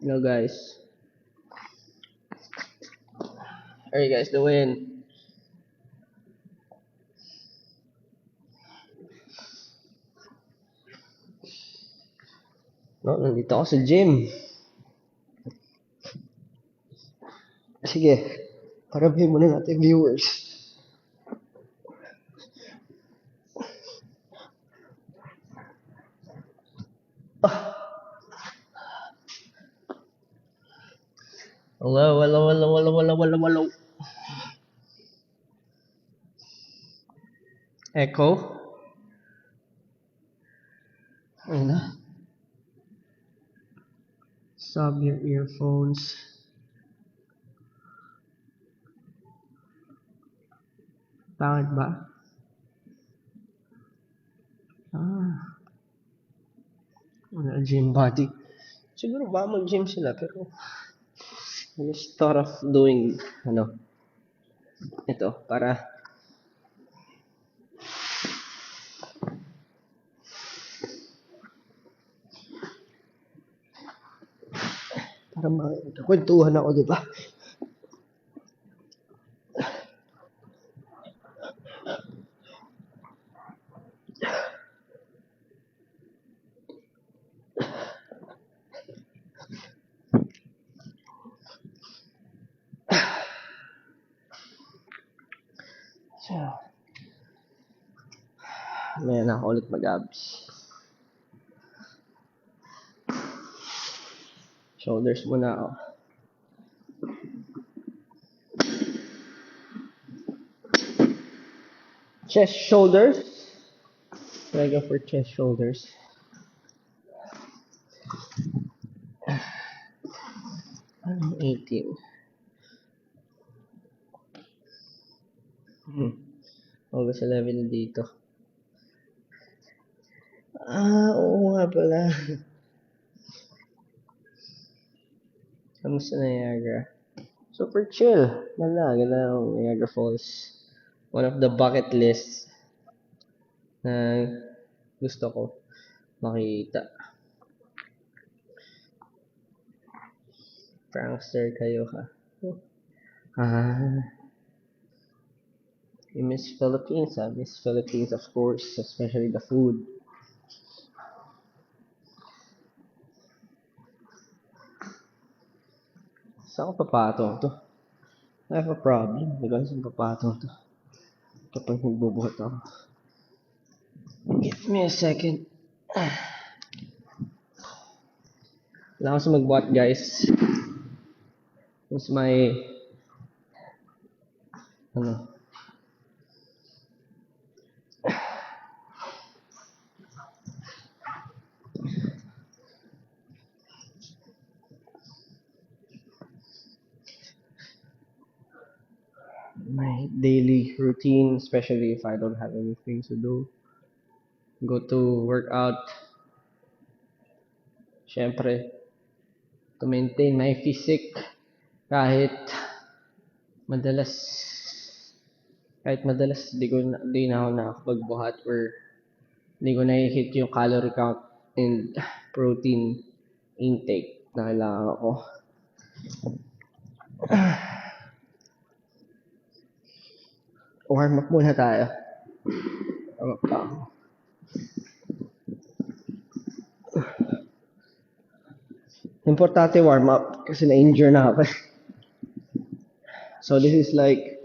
Hello guys. How are you guys doing? No, nandito ako sa gym. Sige, parabihin muna natin viewers. Hello, hello, hello, hello, hello, hello, hello. Echo? Ayun na. Sub your earphones. Bakit ba? Wala gym body. Siguro ba mag-gym sila pero I just thought of doing ito para makikwentuhan ako, di ba? So, may na ako ulit mag-abs. Shoulders muna ako. Chest, shoulders. I go for chest, shoulders. Anong 18? August 11 na dito. Oo nga pala. Kamusta na Niagara? Super chill. Ganda ang Niagara Falls. One of the bucket lists na gusto ko makita. Prankster kayo ha. You miss Philippines. I miss Philippines, of course, especially the food. Saan ko papatong to? I have a problem because saan papatong to? Kapag nagbubuhat ako. Give me a second. Wala ako sa magbuhat, guys. This is my my daily routine, especially if I don't have anything to do. Go to workout. Syempre, to maintain my physique kahit madalas di na ako nakakapagbuhat or di ko na-hit yung calorie count and protein intake na kailangan ako. Warm up muna tayo. Warm up pa ako. Importante warm up kasi na-injure na ako. So this is like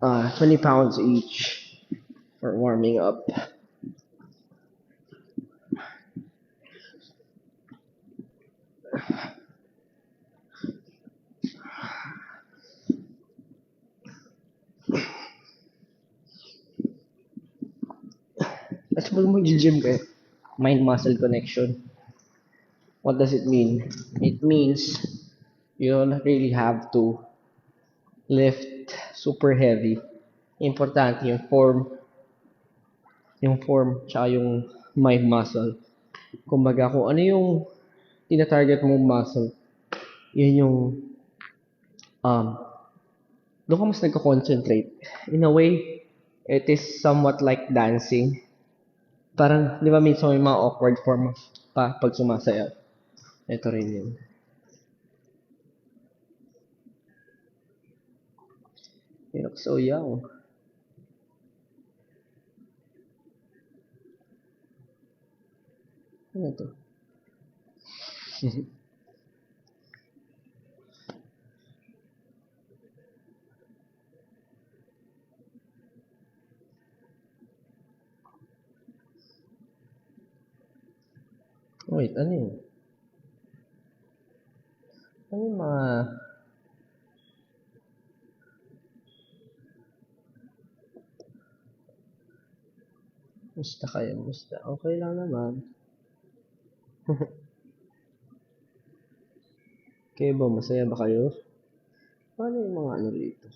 20 pounds each for warming up. At pag mag-gym kayo, mind-muscle connection. What does it mean? It means you don't really have to lift super heavy. Importante yung form, tsaka yung mind muscle. Kumbaga, kung ano yung tina-target mong muscle, yun yung doon ka mas nagko-concentrate. In a way, it is somewhat like dancing. Parang, di ba minsan may mga awkward form pa pag sumasayaw? Ito rin yun. You look so young. Ano to? Wait, ano yun? Ano yung mga... Musta kayo? Musta? Okay lang naman. Kayo ba? Masaya ba kayo? Paano yung mga ano dito?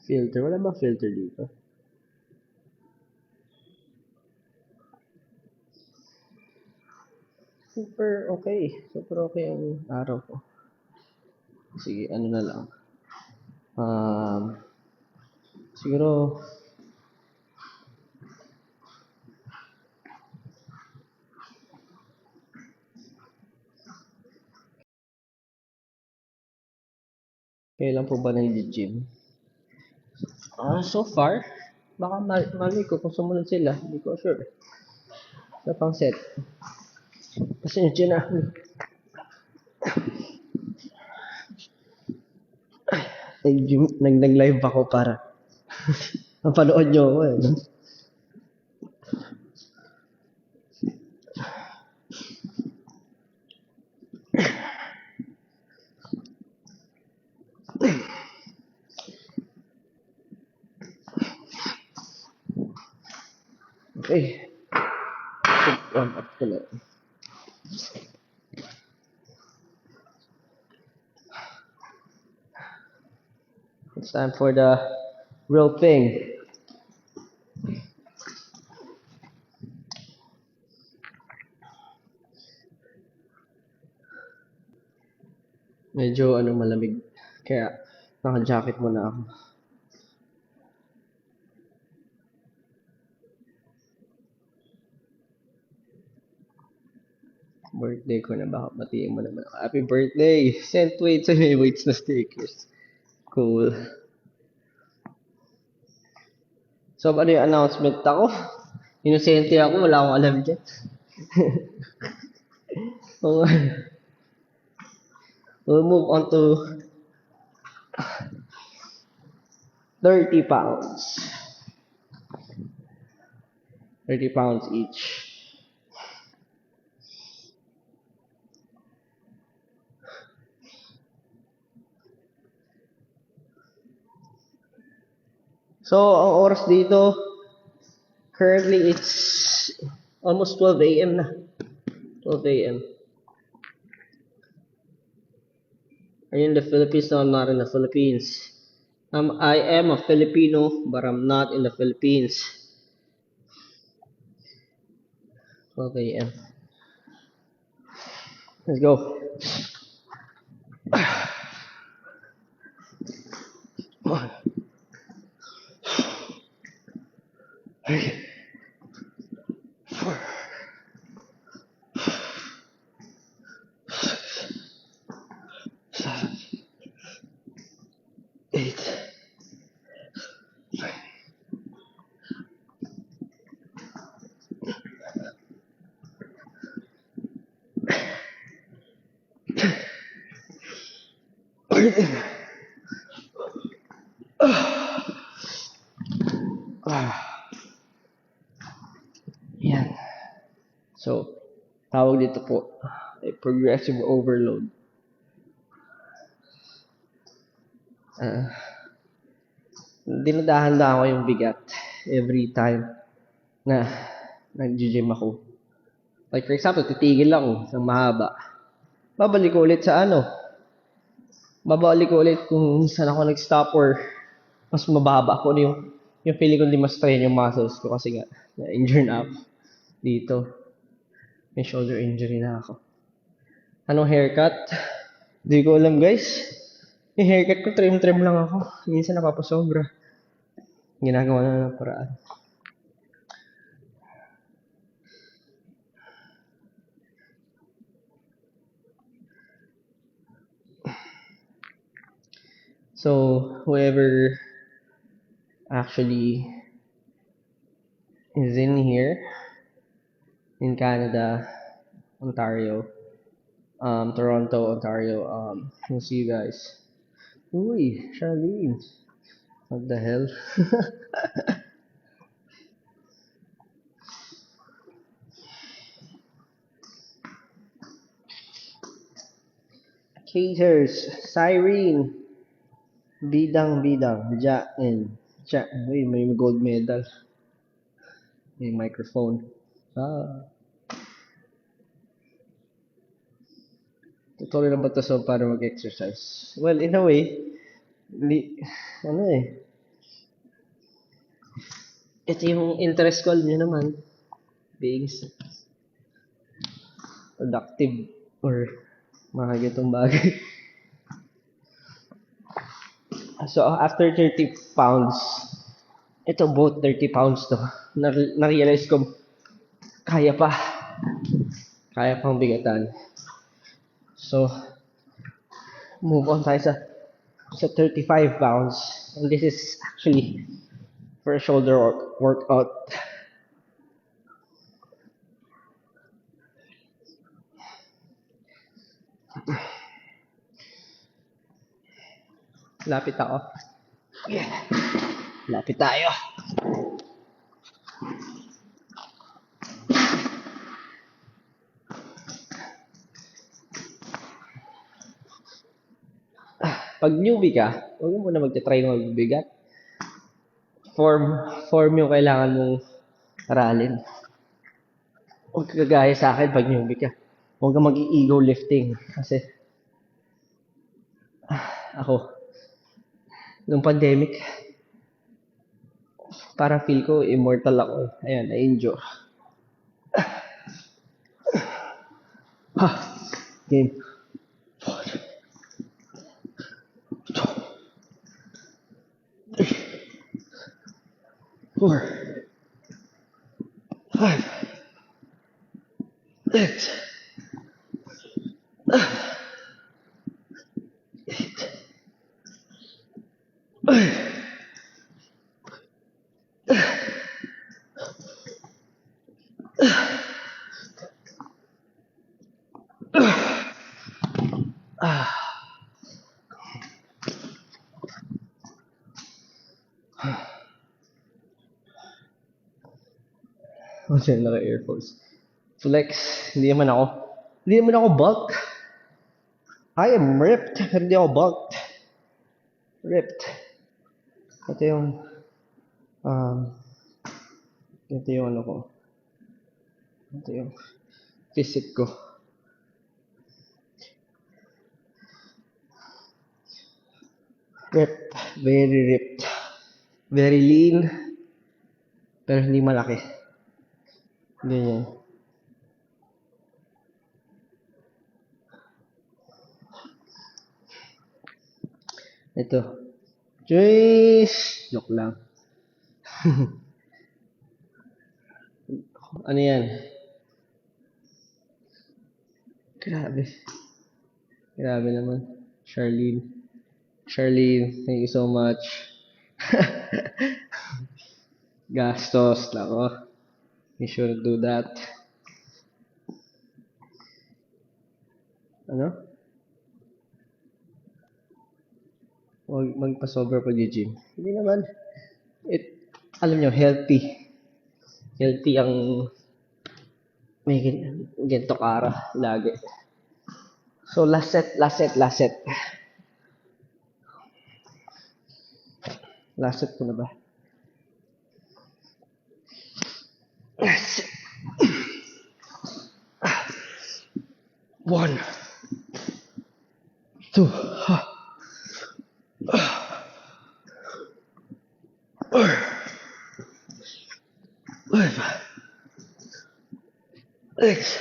Filter? Wala ba filter dito? Super okay. Super okay ang araw ko. Sige, ano na lang. Siguro, kailan po ba nag-gym? So far, baka mali ko kung sumunod sila. Hindi ko sure. Sa pang set. Pasensya na. Nag-live ako para mapanood nyo ako eh. No? Okay. Warm up ko na. It's time for the real thing. Medyo malamig. Kaya naka-jacket muna ako. Birthday ko na, baka batiin mo naman ako. Happy birthday! Sent weights and weights na stickers. Cool. So, ano yung announcement ako? Inosente ako, wala akong alam dyan. We'll move on to 30 pounds. 30 pounds each. So, ang oras dito, currently it's almost 12 a.m. na. 12 a.m. Are you in the Philippines? No, I'm not in the Philippines. I am a Filipino, but I'm not in the Philippines. 12 a.m. Let's go. One. 3, 4, 7, 8, 9. Yan. So, tawag dito po ay progressive overload. Dinadahan-dahan ko yung bigat every time na nag-gym ako. Like for example, titigil ako ng mahaba. Babalik ko ulit sa babalik ko ulit kung saan ako nag-stop or mas mababa ko yung feeling ko hindi mas strain yung muscles ko kasi nga na-injure na ako dito. May shoulder injury na ako. Anong haircut? Di ko alam guys. Yung haircut ko trim lang ako. Minsan napapasobra. Ginagawa na ng paraan. So whoever actually is in here in Canada, Ontario, Toronto, Ontario, we'll see you guys. Uy, Charlene. What the hell? Caters, Cyrene, Bidang, Ja, uy, may gold medal. May microphone. Ah, tutorial lang ba ito so para mag-exercise? Well, in a way, hindi, ano eh, ito yung interest ko, alam nyo naman, being productive or mga ganitong bagay. So, after 30 pounds, ito both 30 pounds to, na-realize ko, kaya pa, kaya pang bigatan. So, move on tayo sa 35 pounds. And this is actually for a shoulder workout. Lapit ako. Yeah. Lapit tayo. Pag newbie ka, huwag mo muna magte-try ng magbibigat. Form yung kailangan mong aralin. Huwag kagaya sa akin pag newbie ka. Huwag kang mag-ego lifting. Kasi, ako, nung pandemic, parang feel ko immortal ako. Ayan, na-injure. Ha! Game. 4, 5, 6, 8. Kasi naka-earphones. Flex, hindi naman ako bulk. I am ripped, pero hindi ako bulked. Ripped. Ito yung, um, ito yung ano ko. Ito yung physique ko. Ripped. Very ripped. Very lean. Pero hindi malaki. Ganyan. Ito. Jeez! Joke lang. Ano yan? Grabe. Grabe naman. Charlene, thank you so much. Gastos lang ako. You shouldn't do that. Ano? Huwag magpa-sober pag-gym. Hindi naman. Alam nyo, healthy. Healthy ang may ganito kara lagi. So, last set. Last set ko na ba? Last set. 1, 2, 5, 6,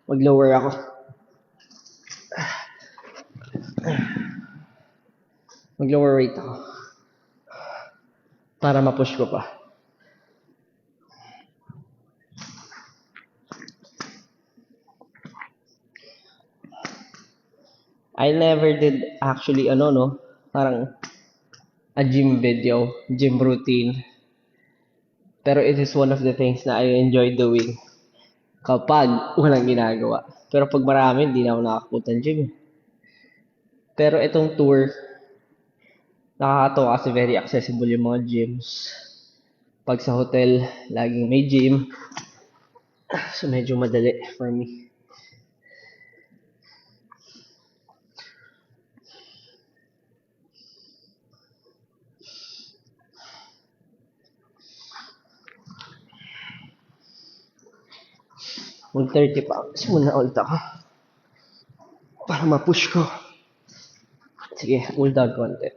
mag-lower ako. Mag-lower weight ako. Para ma-push ko pa. I never did actually ano no, parang a gym video, gym routine. Pero it is one of the things na I enjoy doing kapag walang ginagawa. Pero pag marami, hindi na ako nakakapunta ng gym. Pero itong tour, nakakatawa kasi very accessible yung mga gyms. Pag sa hotel, laging may gym. So medyo madali for me. Mag 30 pounds muna ulit ako. Para ma-push ko. Sige, cool down konti.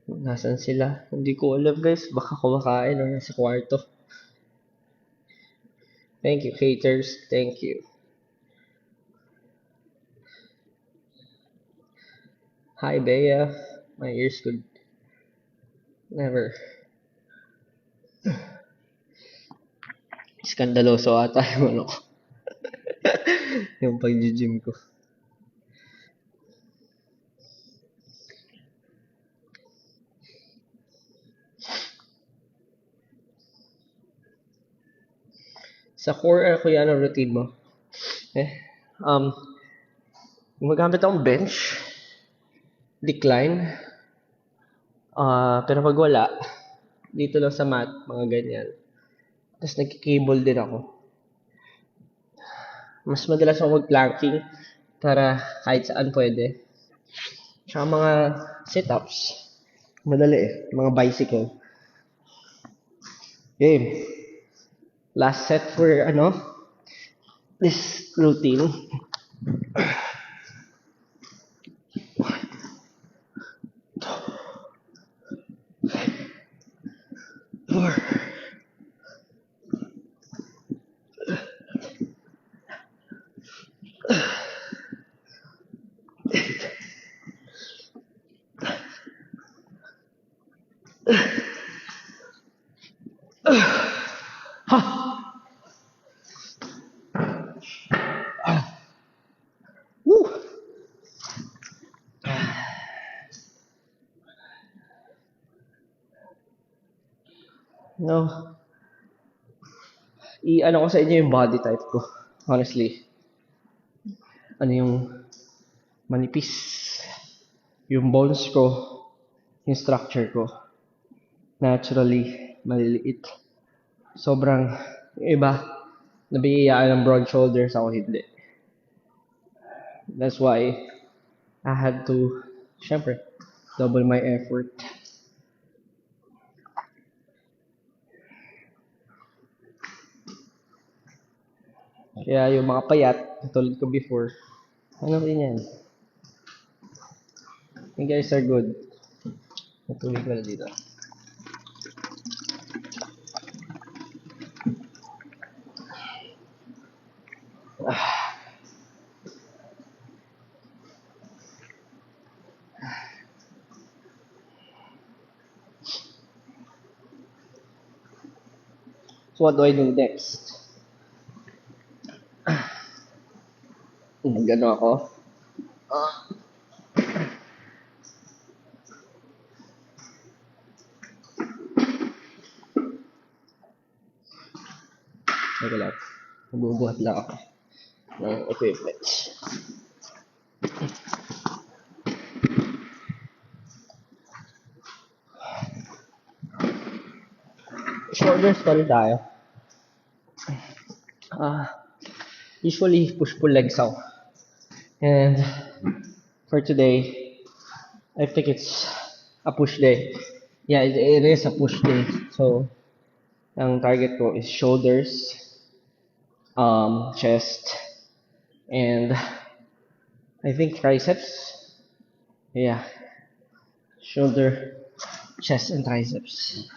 Nasaan sila? Hindi ko alam guys. Baka kumakain o nasa kwarto. Thank you, haters. Thank you. Hi, Bea. My ears could never. Skandaloso ata yung ano ko. Yung pag-gym ko. Sa core, kuya, ano routine mo? Eh, um, gumagamit akong bench, decline, pero pag wala, dito lang sa mat, mga ganyan. Tapos nagki-cable din ako. Mas madalas ako mag-planking para kahit saan pwede. Tsaka mga sit-ups. Madali eh. Mga bicycle. Game. Last set for ano? This routine. 4. Woo! No. I-ano ko sa inyo yung body type ko. Honestly. Ano yung manipis. Yung bones ko. Yung structure ko. Naturally, maliliit. Sobrang, yung iba, nabiyayaan ng broad shoulders, ako hindi. That's why, I had to, syempre, double my effort. Kaya yung mga payat, tulad ko before, ano rin yan? You guys are good. Matulog ka na dito. So what do I do next? Gano ako? Teka lang. Magbubuhat lang ako ng equipment. Shoulders pa rin tayo. Usually push-pull legs ako. And for today, I think it's a push day. Yeah, it is a push day. So, ang target ko is shoulders, chest, and I think triceps. Yeah, shoulder, chest, and triceps.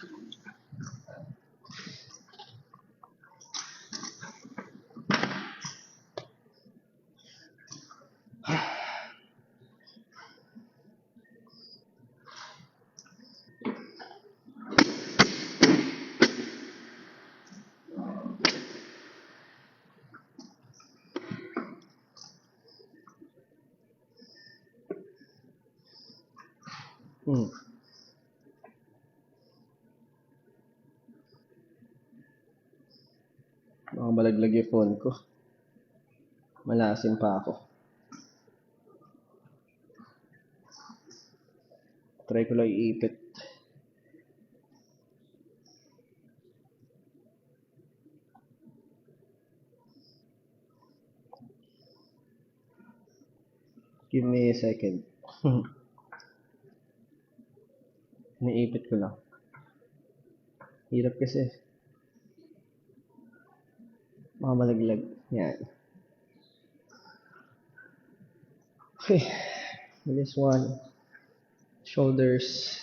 Hmm. Baka malaglag yung phone ko. Malasin pa ako. Try ko lang iipit. Give me a second. Iniipit ko lang. Hirap kasi. Baka malaglag. Yan. Okay. This one. Shoulders.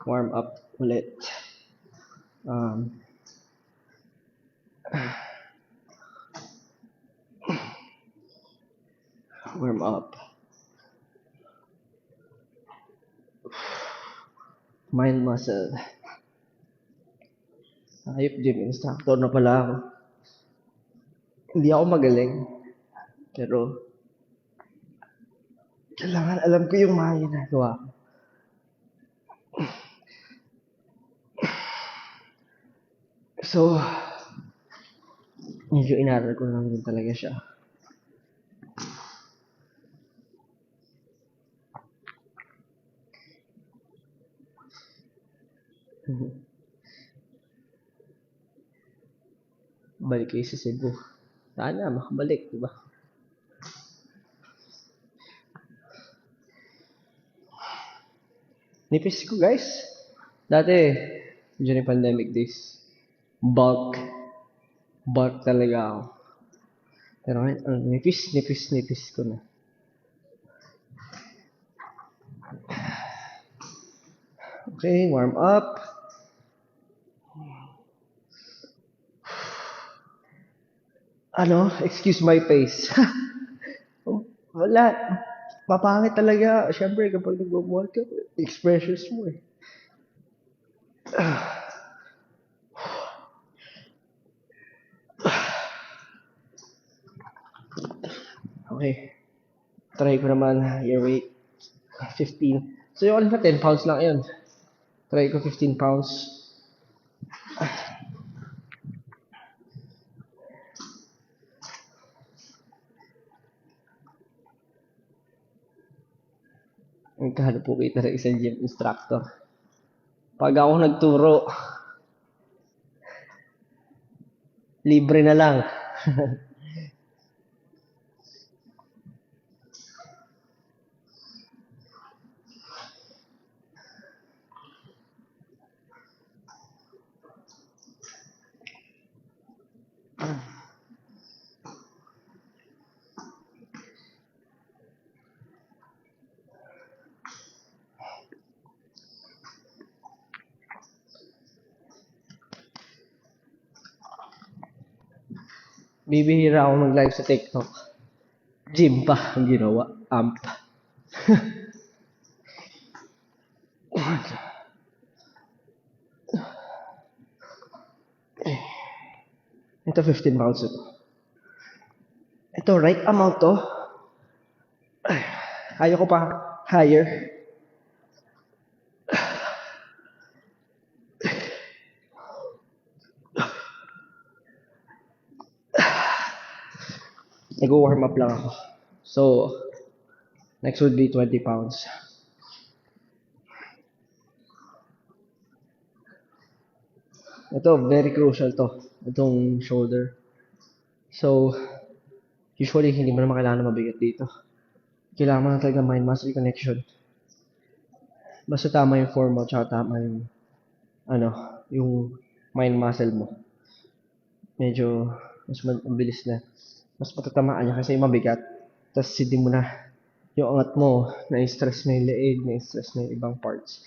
Warm up ulit. Um, warm up. Mind muscle. Ayop gym instructor na pala ako. Hindi ako magaling. Pero, kailangan alam ko yung mga ginagawa ko. So, medyo inaral ko lang din talaga siya. Balik kayo sa Cebu. Sana makabalik, di ba? Nipis ko guys. Dati, during pandemic days, bulk. Bulk talaga ako. Pero ngayon, nipis ko na. Okay, warm up. Ano? Excuse my face. Wala. Papangit talaga. Siyempre, kapag nag-work ka, expressions mo eh. Okay. Try ko naman your weight. 15. So yung alin na 10 pounds lang yun. Try ko 15 pounds. Ang kahalo po kita sa isang gym instructor. Pag ako nagturo, libre na lang. Bibihira ako mag-live sa TikTok. Gym pa ang ginawa. Amp. Ito 15 pounds ito. Ito, right amount to. Ayaw ko pa higher. Nag-warm up lang ako. So, next would be 20 pounds. Ito, very crucial to. Itong shoulder. So, usually, hindi mo naman kailangan mabigat dito. Kailangan mo na talaga mind-muscle connection. Basta tama yung form mo, tsaka tama yung, yung mind-muscle mo. Medyo, mas mabilis na. Mas matatamaan niya kasi mabigat. Tapos, hindi mo na, yung angat mo, na-stress na yung leeg, na-stress na yung ibang parts.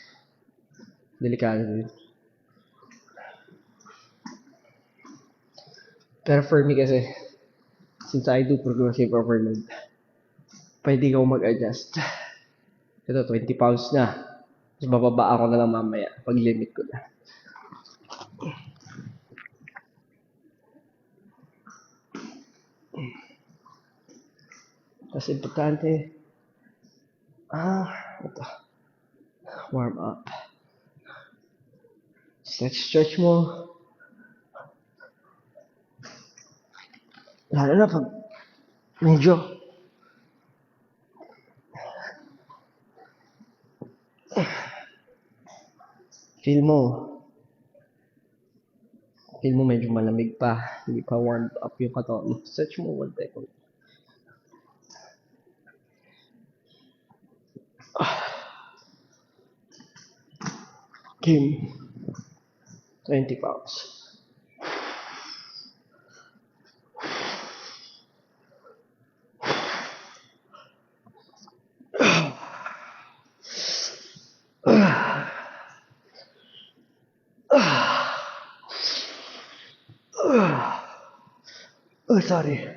Delikado yun. Pero for me kasi, since I do progressive overload, pwede ko mag-adjust. Ito, 20 pounds na. Tapos bababa ako na lang mamaya pag limit ko na. Tapos importante, ito. Warm up. Stretch mo. Lalo na pag medyo feel mo, medyo malamig pa. Hindi pa warmed up yung katawan mo. Stretch mo konti. Kim, 20 pounds. Oh, sorry.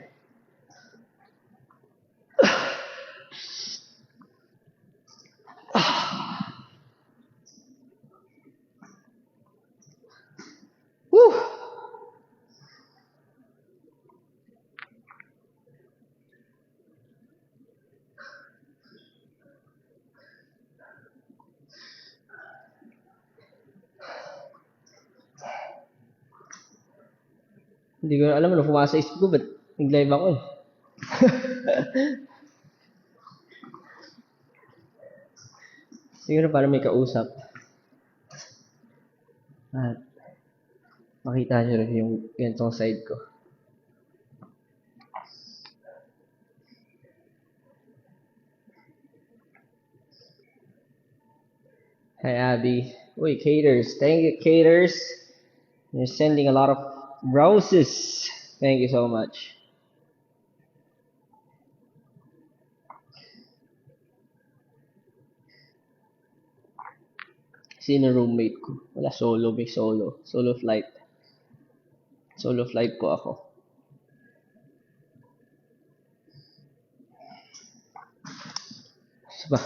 Woo! Hindi ko na alam ano pumasok sa isip ko, ba't nag-live ako eh. Siguro para may kausap. At makita nyo rin yung ganitong side ko. Hi Abby. Uy, Caters. Thank you, Caters. You're sending a lot of roses. Thank you so much. Sino roommate ko? Wala, solo. May solo. Solo flight. Solo flight ko ako. Isa ba?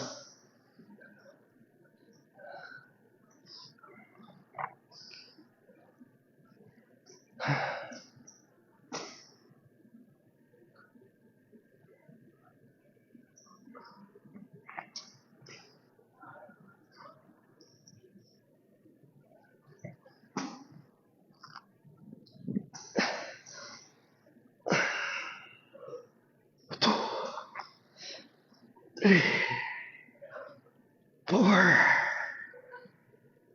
Three, 4,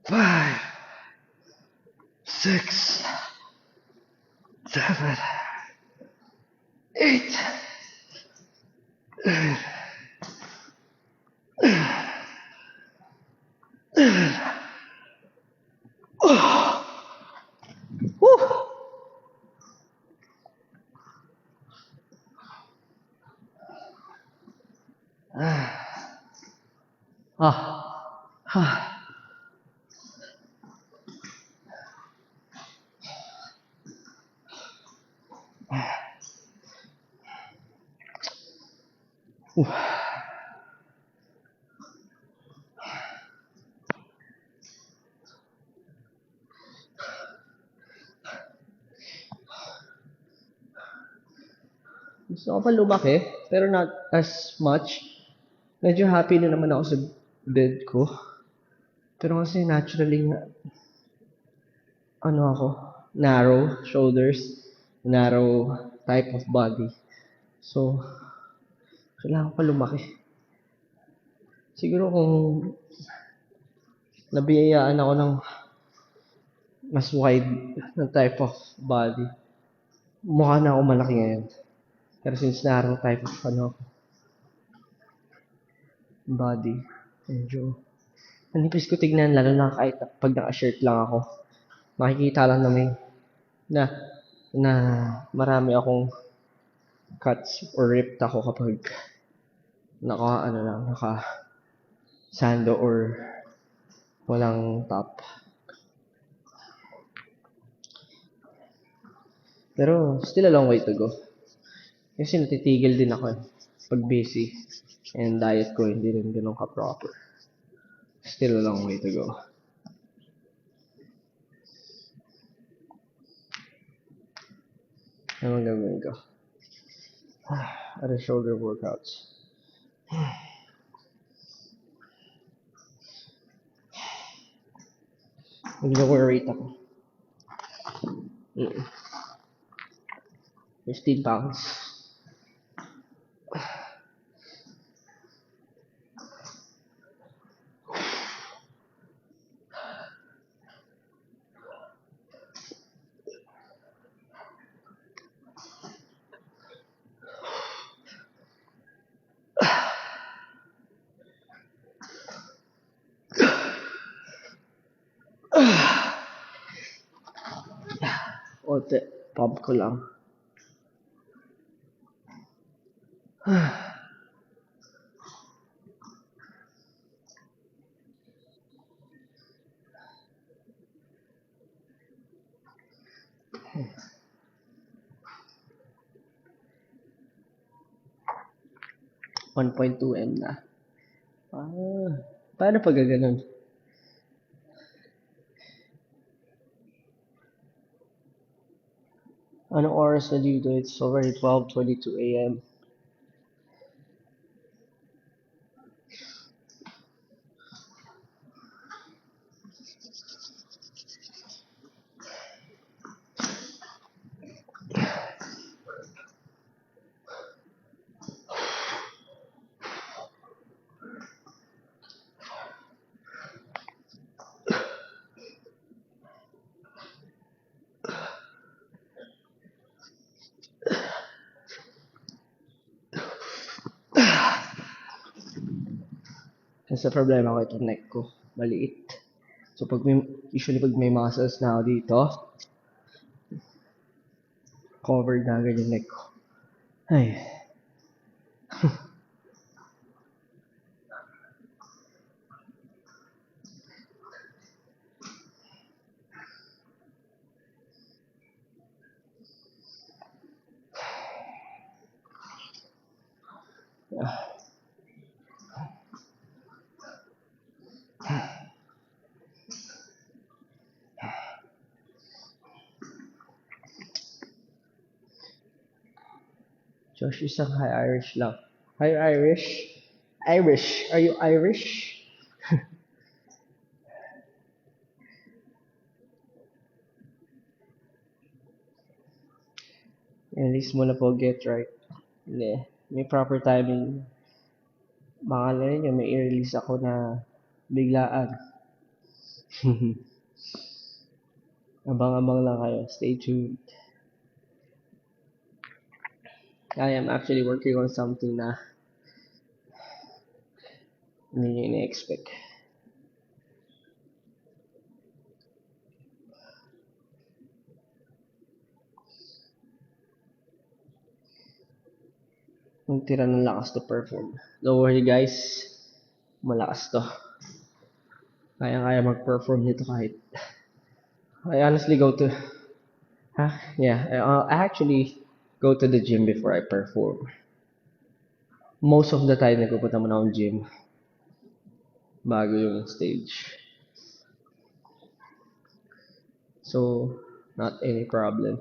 5, 6, 7, 8, 9, 10. Woo! Gusto ko pa lumaki, pero not as much. Medyo happy na naman ako sa bed ko. Pero kasi naturally, ano ako, narrow shoulders, narrow type of body. So, kailangan ko pa lumaki. Siguro kung nabiyayaan ako ng mas wide na type of body, mukha na ako malaki ngayon. Pero since narrow type of body, medyo manipis ko tignan, lalo na kahit pag naka-shirt lang ako. Makikita lang naman na marami akong cuts or ripped ako kapag naka sando or walang top. Pero still a long way to go. Kasi natitigil din ako pag busy. And diet ko hindi rin ganun ka-proper. Still a long way to go. Ano gagawin ko? Other shoulder workouts. Nag-lower rate ako. 15 pounds. Ote, pump ko lang. 1.2 M na. Paano pag gano'n? Anong oras na dito? It's already 12:22 a.m. Kasi problema ko itong neck ko. Maliit. So, usually pag may muscles na ako dito, covered na agad yung neck ko. Ay. Josh, isang high Irish lang. Hi Irish? Irish. Are you Irish? At least mo na po get right. Hindi. May proper timing. Baka na rin yung may i-release ako na biglaan. Abang-abang lang kayo. Stay tuned. I am actually working on something na hindi nyo ina-expect. Yung tira ng lakas to perform. Don't worry guys. Malakas to. Kaya mag-perform nito kahit. I honestly go to... Yeah. I actually go to the gym before I perform. Most of the time, nagpupunta mo na akong gym. Bago yung stage. So, not any problem.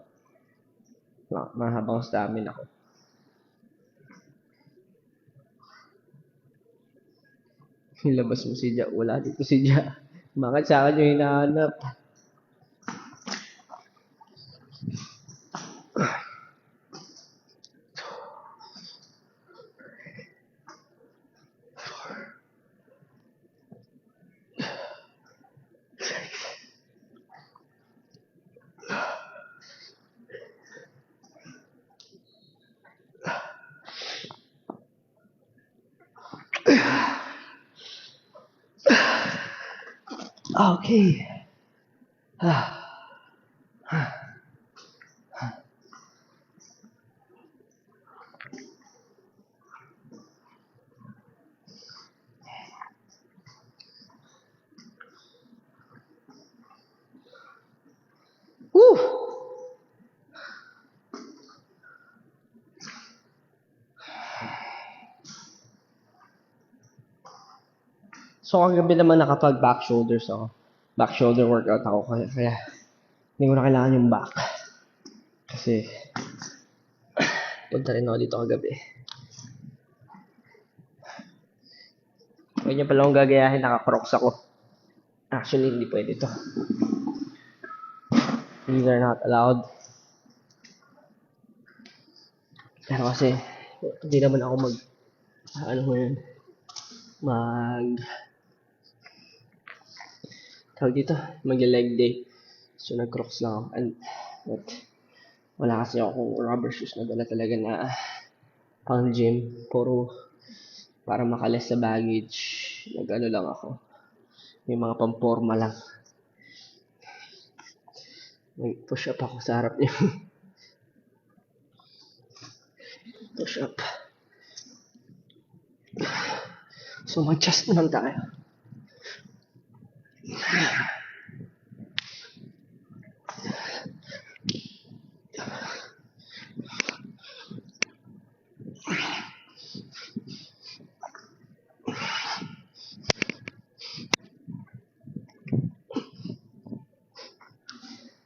Mahabang stamina ko. Nilabas mo si Ja. Wala dito si Ja. Bakit sa akin yung hinahanap? Okay. Woo! So, kagabi naman nakapag back shoulders ako. Back shoulder workout ako. Kaya hindi ko na kailangan yung back. Kasi, punta rin ako dito kagabi. Huwag niyo pala akong gagayahin, naka-crocs ako. Actually, hindi pwede to. These are not allowed. Pero kasi, hindi naman ako ano mo yun, tawag dito, mag-leg day. So, nag-crocs lang ako. But, wala kasi akong rubber shoes na dala talaga na pang gym. Puro para makalis sa baggage. Nag-ano lang ako. May mga pamporma lang. Nag-push up ako sa harap niyo. Push up. So, mag-chest naman tayo.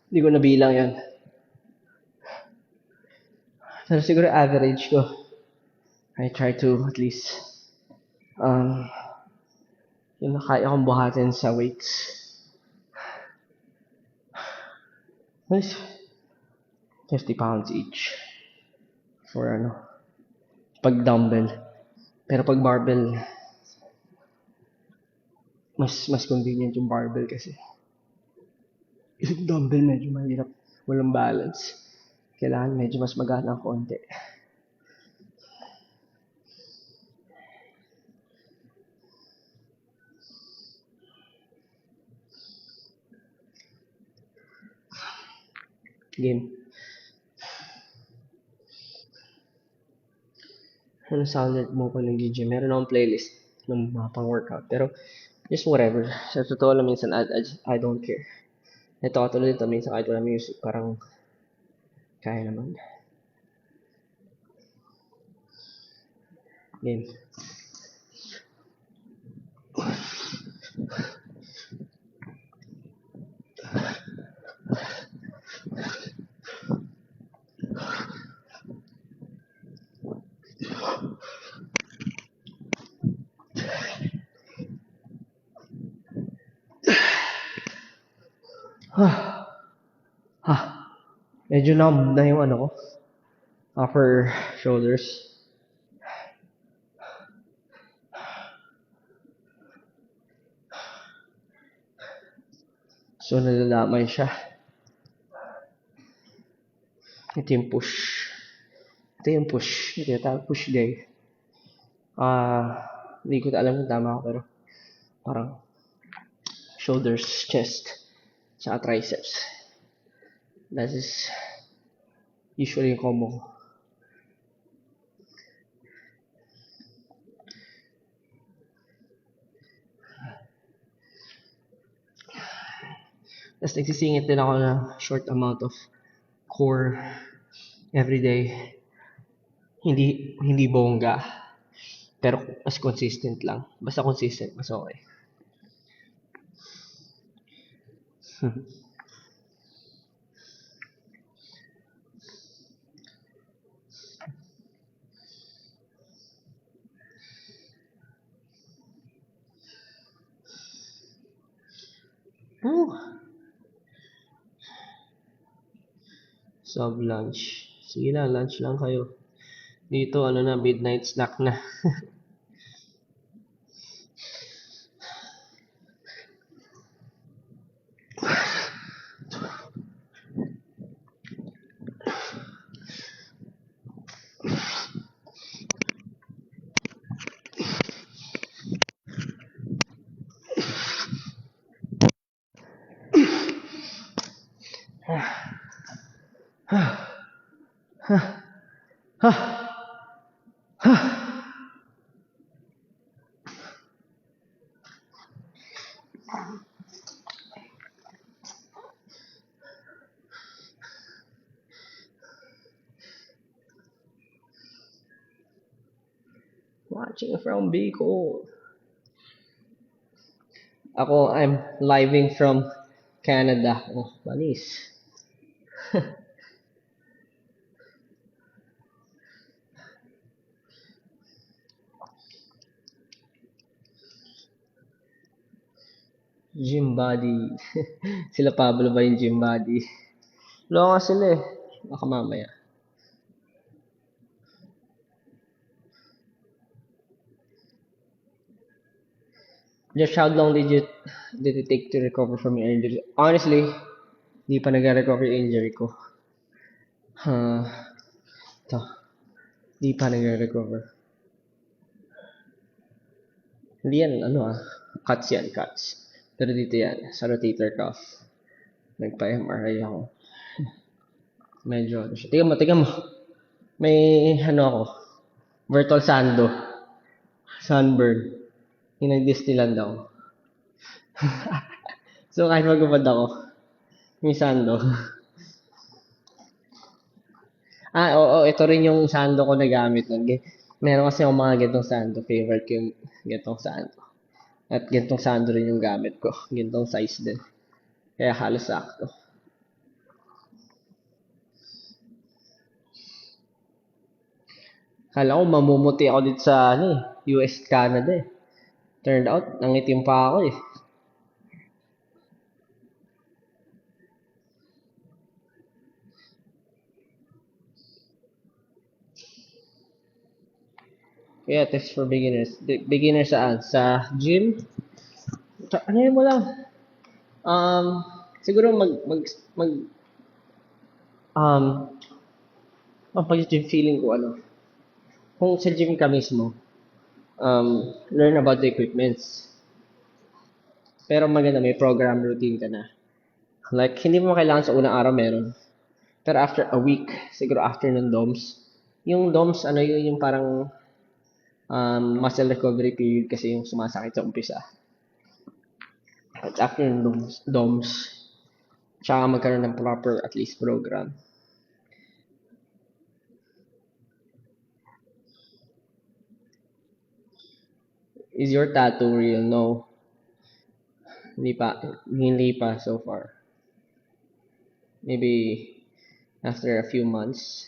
Hindi ko nabilang yan. Pero siguro average ko. I try to at least yung kaya kong buhatin sa weights. Nice. 50 pounds each. For pag dumbbell. Pero pag barbell, mas convenient yung barbell kasi. Yung dumbbell medyo mahirap. Walang balance. Kailangan medyo mas magana ng konti. Game. Ano sounded mo ko nag-gym? Meron akong playlist ng mga pang-workout. Pero, just whatever. Sa totoo lang minsan, I don't care. Ito katulad ito, minsan kahit wala music, parang kaya naman. Game. Medyo numb na yung ko. Upper shoulders. So, nalalaman siya. Ito yung push. Ito yung push. Ito yung tawag push day. Hindi ko alam kung tama ako, pero parang shoulders, chest, tsaka triceps. That is usually yung combo ko. Tapos nagsisingit din ako na short amount of core every day. Hindi bongga. Pero mas consistent lang. Basta consistent, mas okay. Sub-lunch. Sige na, lunch lang kayo. Dito, midnight snack na. Watching from Bicol. I'm living from Canada. Oh, manis. Gym body. Sila Pablo ba yung gym body? Longa sila eh. Baka mamaya. Just how long did it take to recover from your injury? Honestly, di pa nag-recover yung injury ko. Ito. Di pa nag-recover. Hindi yan, cuts yan, cuts. Pero dito yan, sa rotator cuff. Nagpa-MRI ako. Medyo, tingnan mo. May, ako, virtual sando. Sunburn. Yung nag-distillan daw. So, kahit magubad ako, may sando. Oo, ito rin yung sando ko na gamit nun. Meron kasi akong mga gantong sando. Favorite ko yung gantong sando. At gantong sando rin yung gamit ko. Gantong size din. Kaya halos sakto. Kala ko mamumuti ako dito sa US, Canada eh. Turned out, nangitim pa ako eh. Kaya tips for beginners. Beginners saan? Sa gym? Ano yun mo lang? Siguro um, pag gym feeling ko kung sa gym ka mismo, learn about the equipments. Pero maganda, may program routine ka na. Like, hindi mo kailangan sa unang araw meron. Pero after a week, siguro after ng DOMS, yung DOMS, yung parang muscle recovery period kasi yung sumasakit sa umpisa. At after ng DOMS, tsaka magkaroon ng proper at least program. Is your tattoo real? No. Hindi pa so far. Maybe after a few months.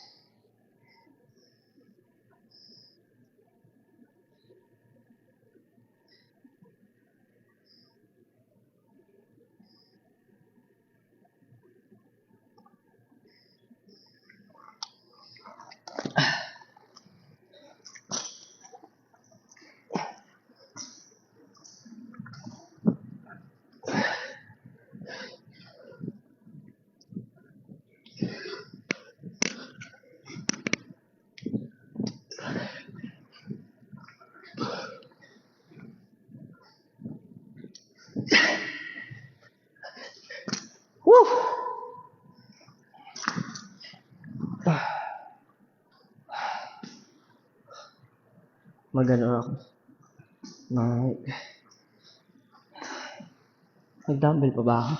Woo! Magano ako. Nag-dumbbell pa ba ako?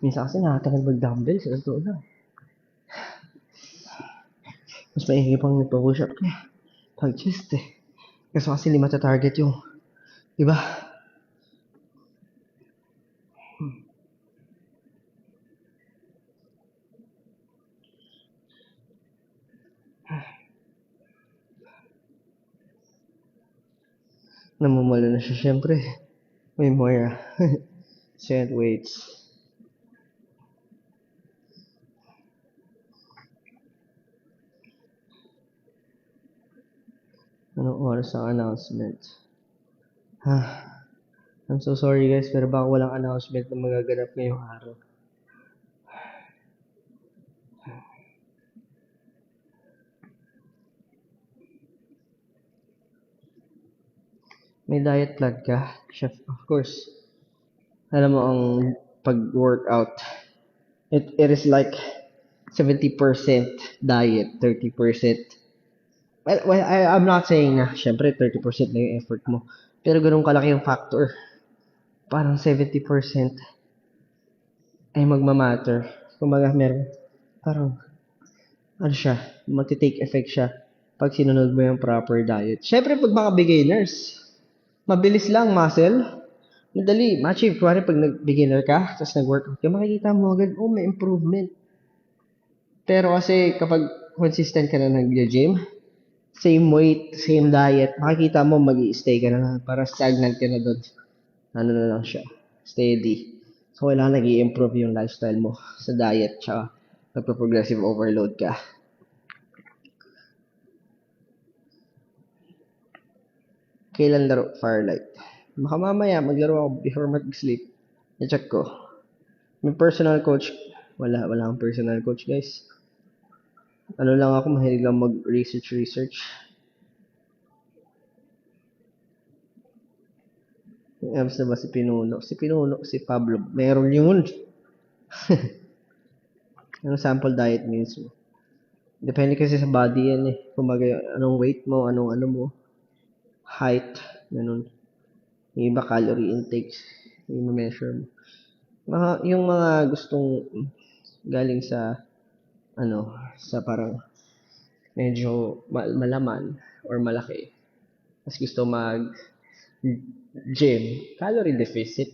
Minsan kasi nakatagal mag-dumbbell sa totoo lang. Mas maigi pang nagpa-push up ka. Pag-chest eh. Kaso kasi 5 sa target yung, di ba? Namumula na siya syempre. May Moira. Set weights. Anong oras ang announcement? I'm so sorry guys, pero baka walang announcement na magaganap ngayong araw. May diet plan ka, chef? Of course. Alam mo ang pag-workout, it is like 70% diet, 30%. Well, I'm not saying na, syempre 30% na yung effort mo. Pero ganun kalaki yung factor. Parang 70% ay magmamatter. Kumbaga meron, parang, magti-take effect siya pag sinunod mo yung proper diet. Syempre pag mga beginners, mabilis lang muscle. Madali, ma-achieve. Kuwari pag nag-beginner ka, tapos nag-workout ka, makikita mo agad, may improvement. Pero kasi kapag consistent ka na nag-gym, same weight, same diet, makikita mo mag-i-stay ka na, para stagnant ka na doon. ano na lang siya, steady. So, kailangan nag-i-improve yung lifestyle mo sa diet, tsaka nagpo-progressive overload ka. Kailan laro? Firelight. Baka mamaya, maglaro ako before mag-sleep. I-check ko. May personal coach. Wala akong personal coach, guys. Ano lang ako, mahilig lang mag-research. Yung abs na ba si Pinuno? Si Pablo. Meron yun. Anong sample diet meals mo? Depende kasi sa body yan eh. Kumbaga, anong weight mo, anong ano mo, height, ganun. Yung iba calorie intake, yung measure mo. Yung mga gustong galing sa, sa parang medyo malaman or malaki. Mas gusto gym, calorie deficit.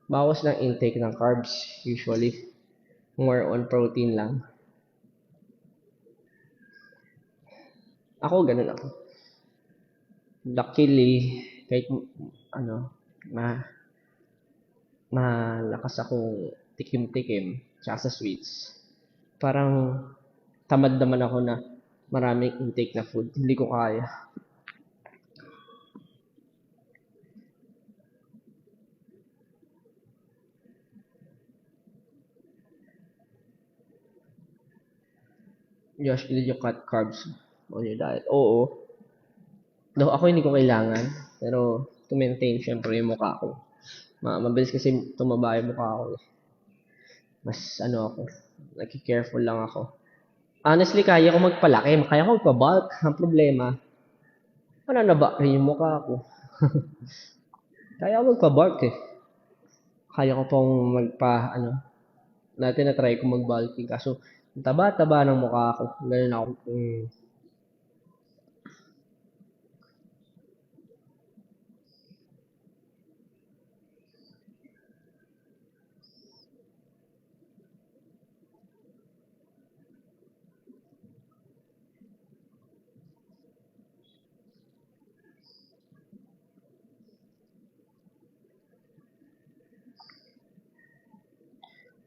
Bawas ng intake ng carbs, usually. More on protein lang. Ako, ganun ako. Luckily, kahit malakas akong tikim-tikim tsaka sa sweets. Parang tamad naman ako na maraming intake na food. Hindi ko kaya. Josh, did you cut carbs on your diet? Oo. Though ako hindi ko kailangan. Pero to maintain syempre yung mukha ko. Mabilis kasi tumaba yung mukha ko. Mas ako, nag-careful lang ako. Honestly, kaya ko magpalaki. Kaya ko magpa-bulk. Ang problema, ba rin yung mukha ko. Kaya ko magpa-bulk eh. Kaya ko pong natin na-try ko mag-bulking. Kaso, taba-taba ng mukha ko. Ganun ako.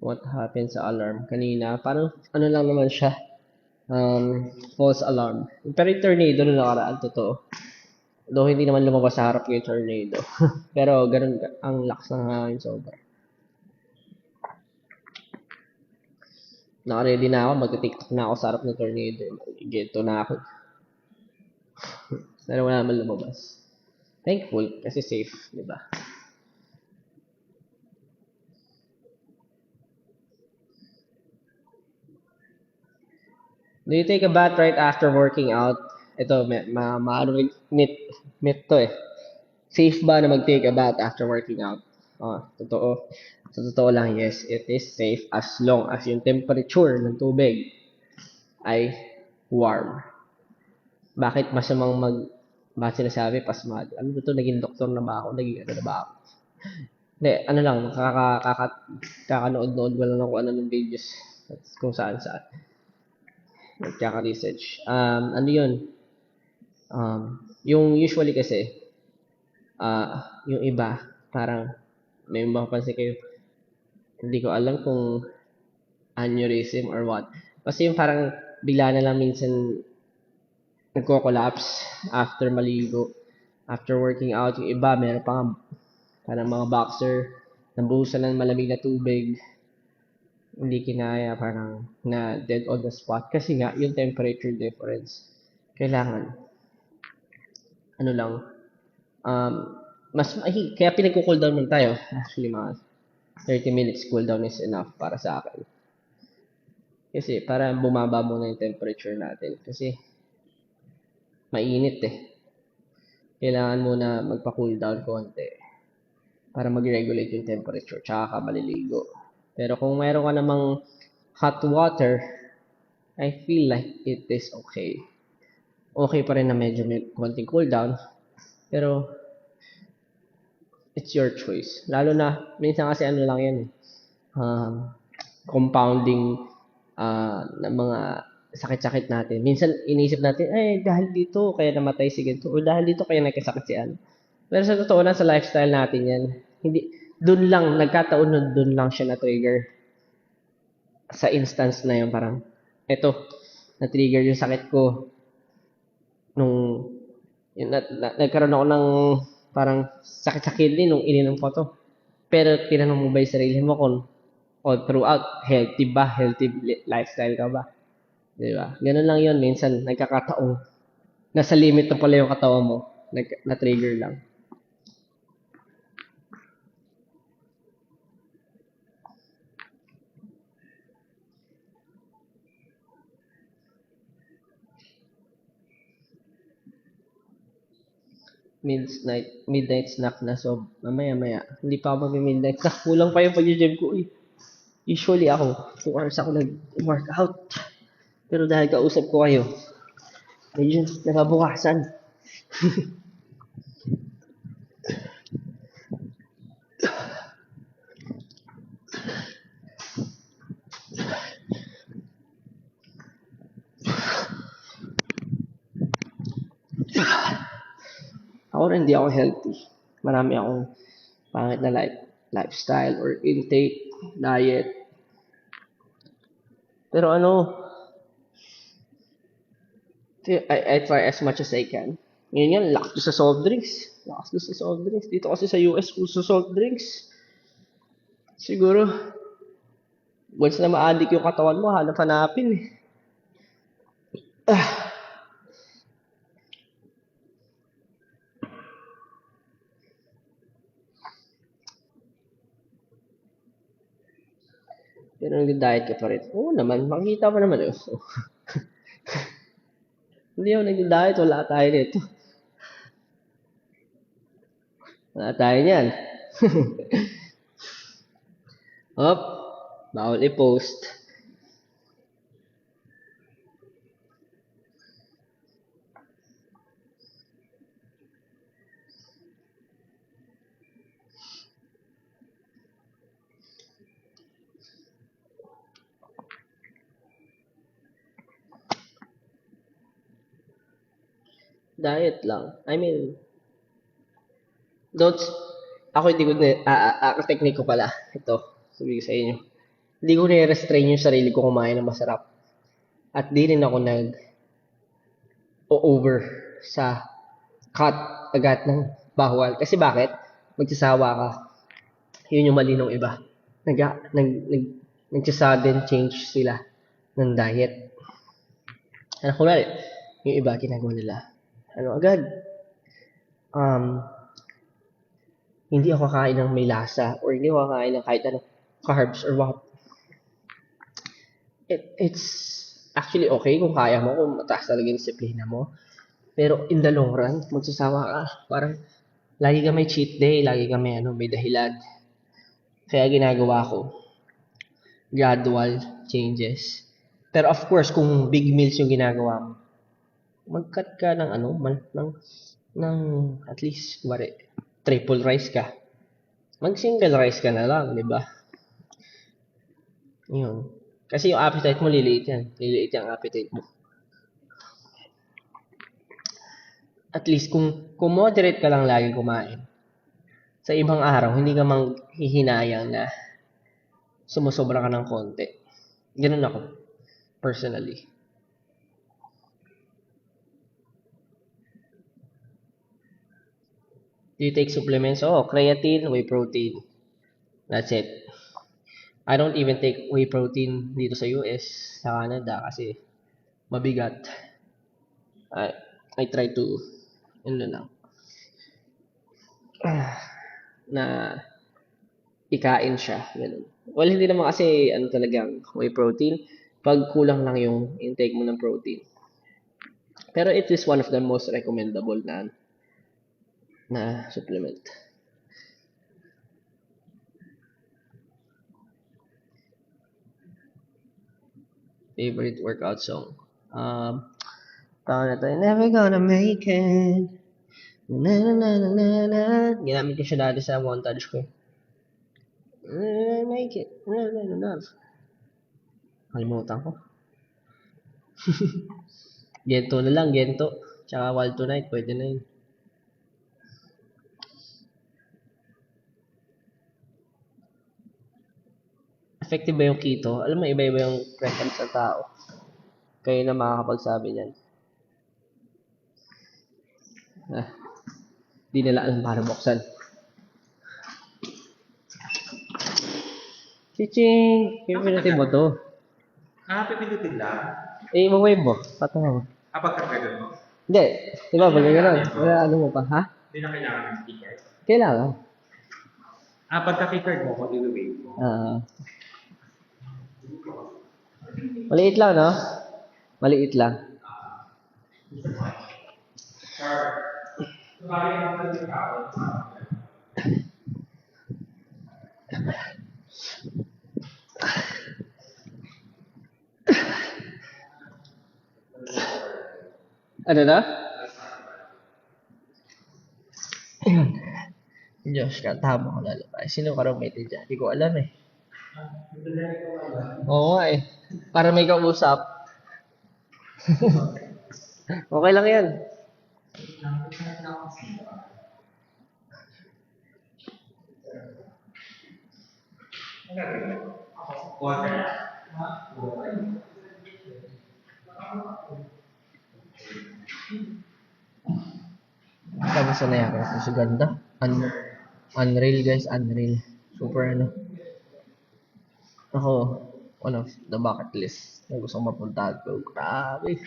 What happened sa alarm kanina? Parang lang naman siya. False alarm. Pero yung tornado na nakaraan, totoo. Though hindi naman lumabas sa harap yung tornado. Pero ganun ang lakas ng hangin sobra. Naka-ready na ako, magti-tiktok na ako sa harap ng tornado. Gento na ako. Pero wala naman lumabas. Thankful kasi safe, di ba? Do you take a bath right after working out? Ito, myth to eh. Safe ba na mag-take a bath after working out? Totoo. Sa totoo lang, yes, it is safe as long as yung temperature ng tubig ay warm. Bakit masamang bakit sinasabi pasmado? Ano ba ito? Naging doktor na ba ako? Naging ano na ba ako? Hindi, lang, kakanood-nood ko lang ng kung ano ng videos kung saan. Nagkaka-research. Ano yun? Yung usually kasi, yung iba, parang, may mapapansin kayo, hindi ko alam kung aneurysm or what. Kasi yung parang, bigla na lang minsan, nagko-collapse after maligo, after working out. Yung iba, meron pa parang mga boxer, nabuhusan ng malamig na tubig, hindi kinaya, parang na dead on the spot. Kasi nga, yung temperature difference, kailangan, kaya pinagko-cool down muna tayo. Actually, mga 30 minutes cool down is enough para sa akin. Kasi, para bumaba muna yung temperature natin. Kasi, mainit eh. Kailangan muna magpa-cool down konti para mag-regulate yung temperature, tsaka ka maliligo. Pero kung meron ka namang hot water, I feel like it is okay. Okay pa rin na medyo may konting cool down, pero it's your choice. Lalo na, minsan kasi lang yan eh, compounding ng mga sakit-sakit natin. Minsan inisip natin, dahil dito kaya namatay si ganito, o dahil dito kaya nagkasakit si ano. Pero sa totoo lang, sa lifestyle natin yan, hindi, dun lang, nagkataon nun, dun lang siya na-trigger. Sa instance na yun, parang, eto, na-trigger yung sakit ko nung, nagkaroon ako ng parang sakit sa kidney nung ininom ko to. Pero tinanong mo ba yung sarili mo kung all throughout, healthy ba? Healthy lifestyle ka ba? Di ba? Ganun lang yun. Minsan, nagkakataong, nasa limit na pala yung katawan mo. Na-trigger lang. Midnight snack na. So, mamaya. Hindi pa ako mag-midnight snack. Kulang pa yung pag-gym ko. Eh. Usually ako, 2 hours ako nag-workout. Pero dahil kausap ko kayo, medyo nababukasan. Ako rin, hindi ako healthy. Marami akong pangit na lifestyle or intake, diet. Pero ano, I try as much as I can. Ngayon yan, lakas ko sa soft drinks. Lakas ko sa soft drinks. Dito kasi sa US, uso soft drinks. Siguro, once na ma-addict yung katawan mo, hanap-hanapin eh. Pero nag-diet ka pa rin. Oo naman, makikita mo naman yun. Hindi ako nag-diet, wala tayo nito. Wala tayo niyan. Hop, bawal i-post. Diet lang. I mean, don't, ako hindi ko, ang technique ko pala, ito, sabi ko sa inyo. Hindi ko nire-restrain yung sarili ko kumain ng masarap. At di rin ako nag-over sa cut agad ng bawal. Kasi bakit? Magsasawa ka. Yun yung mali ng iba. Nag, nag, nag, nag-sudden change sila ng diet. Ano ko yung iba ginagawa nila. Ano agad? Um, hindi ako kakain ng may lasa or hindi ako kakain ng kahit ano, carbs or what. It's actually okay kung kaya mo, kung mataas talaga yung disiplina mo. Pero in the long run, magsasawa ka. Parang lagi ka may cheat day, lagi ka may dahilan. Kaya ginagawa ko, gradual changes. Pero of course, kung big meals yung ginagawa mo, mag-cut ka ng ng at least, kumari, triple rice ka. Mag-single rice ka na lang, di ba? Yun. Kasi yung appetite mo, liliit yan. Liliit yung appetite mo. At least, kung moderate ka lang lagi kumain, sa ibang araw, hindi ka mang hihinayang na sumusobra ka ng konti. Ganun ako, personally. Do you take supplements? Oh, creatine, whey protein. That's it. I don't even take whey protein dito sa US, sa Canada, kasi mabigat. I, I try to, yun lang, na ikain siya. Ganun. Well, hindi naman kasi ano talagang whey protein. Pag kulang lang yung intake mo ng protein. Pero it is one of the most recommendable na supplement. Favorite workout song? Tawag na to, Never Gonna Make It. Na na na na na na. Ginamit ko siya dati sa montage ko. Make it. Na na na na. Kalimutan ko. Gento na lang, Gento. Tsaka Wild Tonight, pwede na yun. effective ba yung keto? Alam mo, iba-iba yung preference sa tao. Kayo na makakapagsabi niyan. Di nila alam para buksan. Chiching! Pipilitin mo to. Pipindutin lang. I-wave mo. Patawa mo. Pagkaganon mo? Hindi. Di ba, pag gano'n. Wala ano mo pa, ha? Hindi na kailangan ng sticker. Kailangan. Pagka-keycard mo, mag-wave mo. Maliit lang, no? Maliit lang. Ano na? Diyos ka, tama ko lalabas. Sino ka raw may dyan? Hindi ko alam eh. Oo nga eh. Para may kausap. Okay lang yan. Tapos na yan. Kasi ganda. Unreal guys, unreal. Super ano. Ako, one of the bucket list na gusto kong mapuntahan ko. Grabe.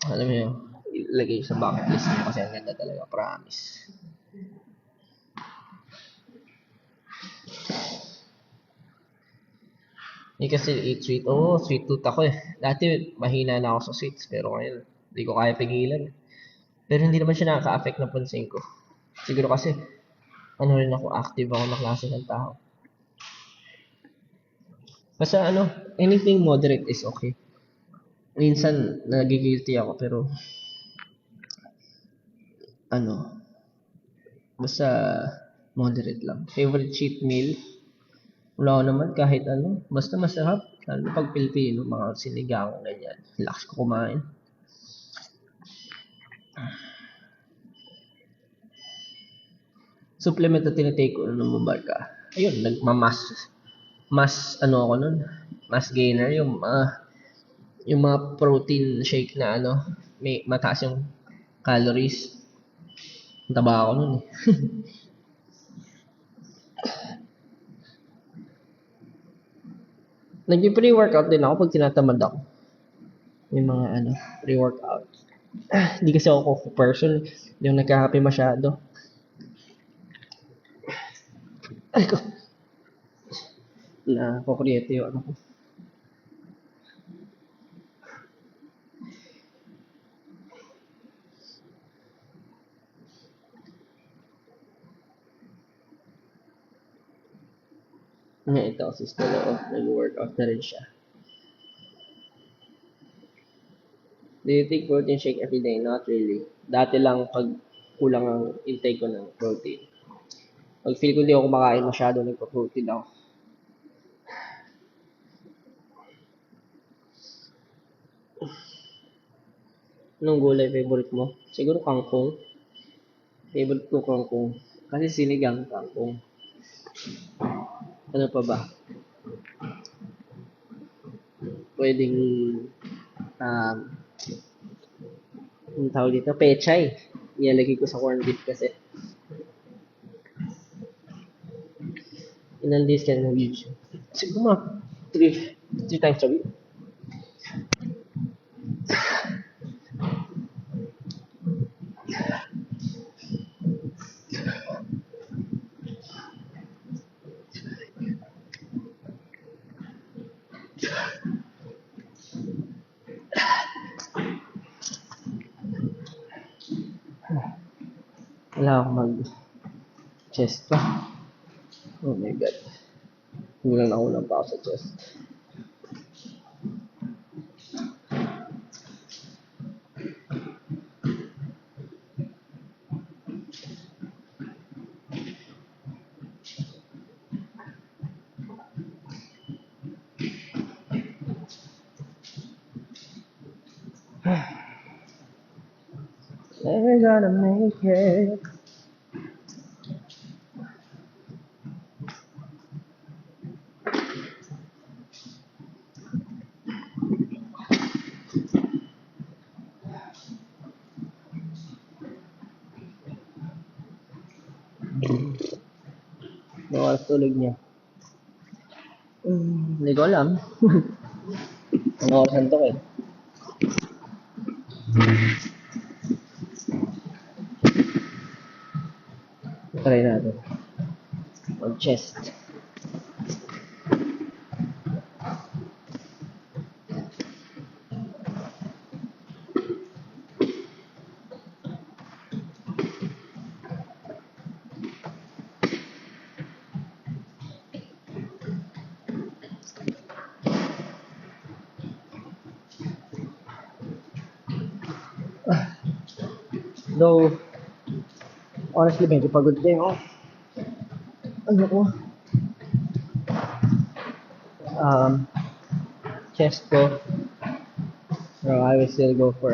Alam mo yun, ilagay sa bucket list mo kasi ang ganda talaga, promise. Hindi kasi eat sweet. Oo, sweet tooth ako eh. Dati mahina na ako sa sweets pero ngayon hindi ko kaya pigilan. Pero hindi naman siya nakaka-affect na pansin ko. Siguro kasi ano rin ako, active ako na klase ng tao. Basta ano, anything moderate is okay. Minsan nagigilty ako pero ano, basta moderate lang. Favorite cheat meal? Wala ko naman kahit ano, basta masarap. Lalo pag Pilipino, mga sinigang, ganyan. Lakas ko kumain. Supplement na tinitake ko nung mabarka. Ayun, mas ano ako nun, mas gainer yung mga protein shake na ano, may mataas yung calories. Taba ako nun eh. Nag-pre-workout din ako pag tinatamad ako. May mga ano, pre-workout. Hindi kasi ako person yung nagka-happy masyado. Ay ko. Na kukuryente yung ano ko. Ito si Stella, nag-workout na rin siya. Do you take protein shake every day? Not really. Dati lang pag kulang ang intake ko ng protein. Pag feel ko hindi ako kumakain masyado, nagpa-protein ako. Anong gulay favorite mo? Siguro kangkong. Favorite ko kangkong. Kasi sinigang kangkong. Ano pa ba? Pwedeng ang tawag dito, pechay. Nilalagay ko sa corned beef kasi. Ilan days ka na nag-YouTube? Siguro mga 3 times a week. Wala akong mag-chest pa. Oh my God. Kulang na kulang pa ako sa chest. Never gonna make it. Mga oras tulog niya. Hindi ko alam. Ang oras to eh. Try natin. Mag-chest. Though, honestly, medyo pagod din ako. Ano ko? Chest ko. So, I will still go for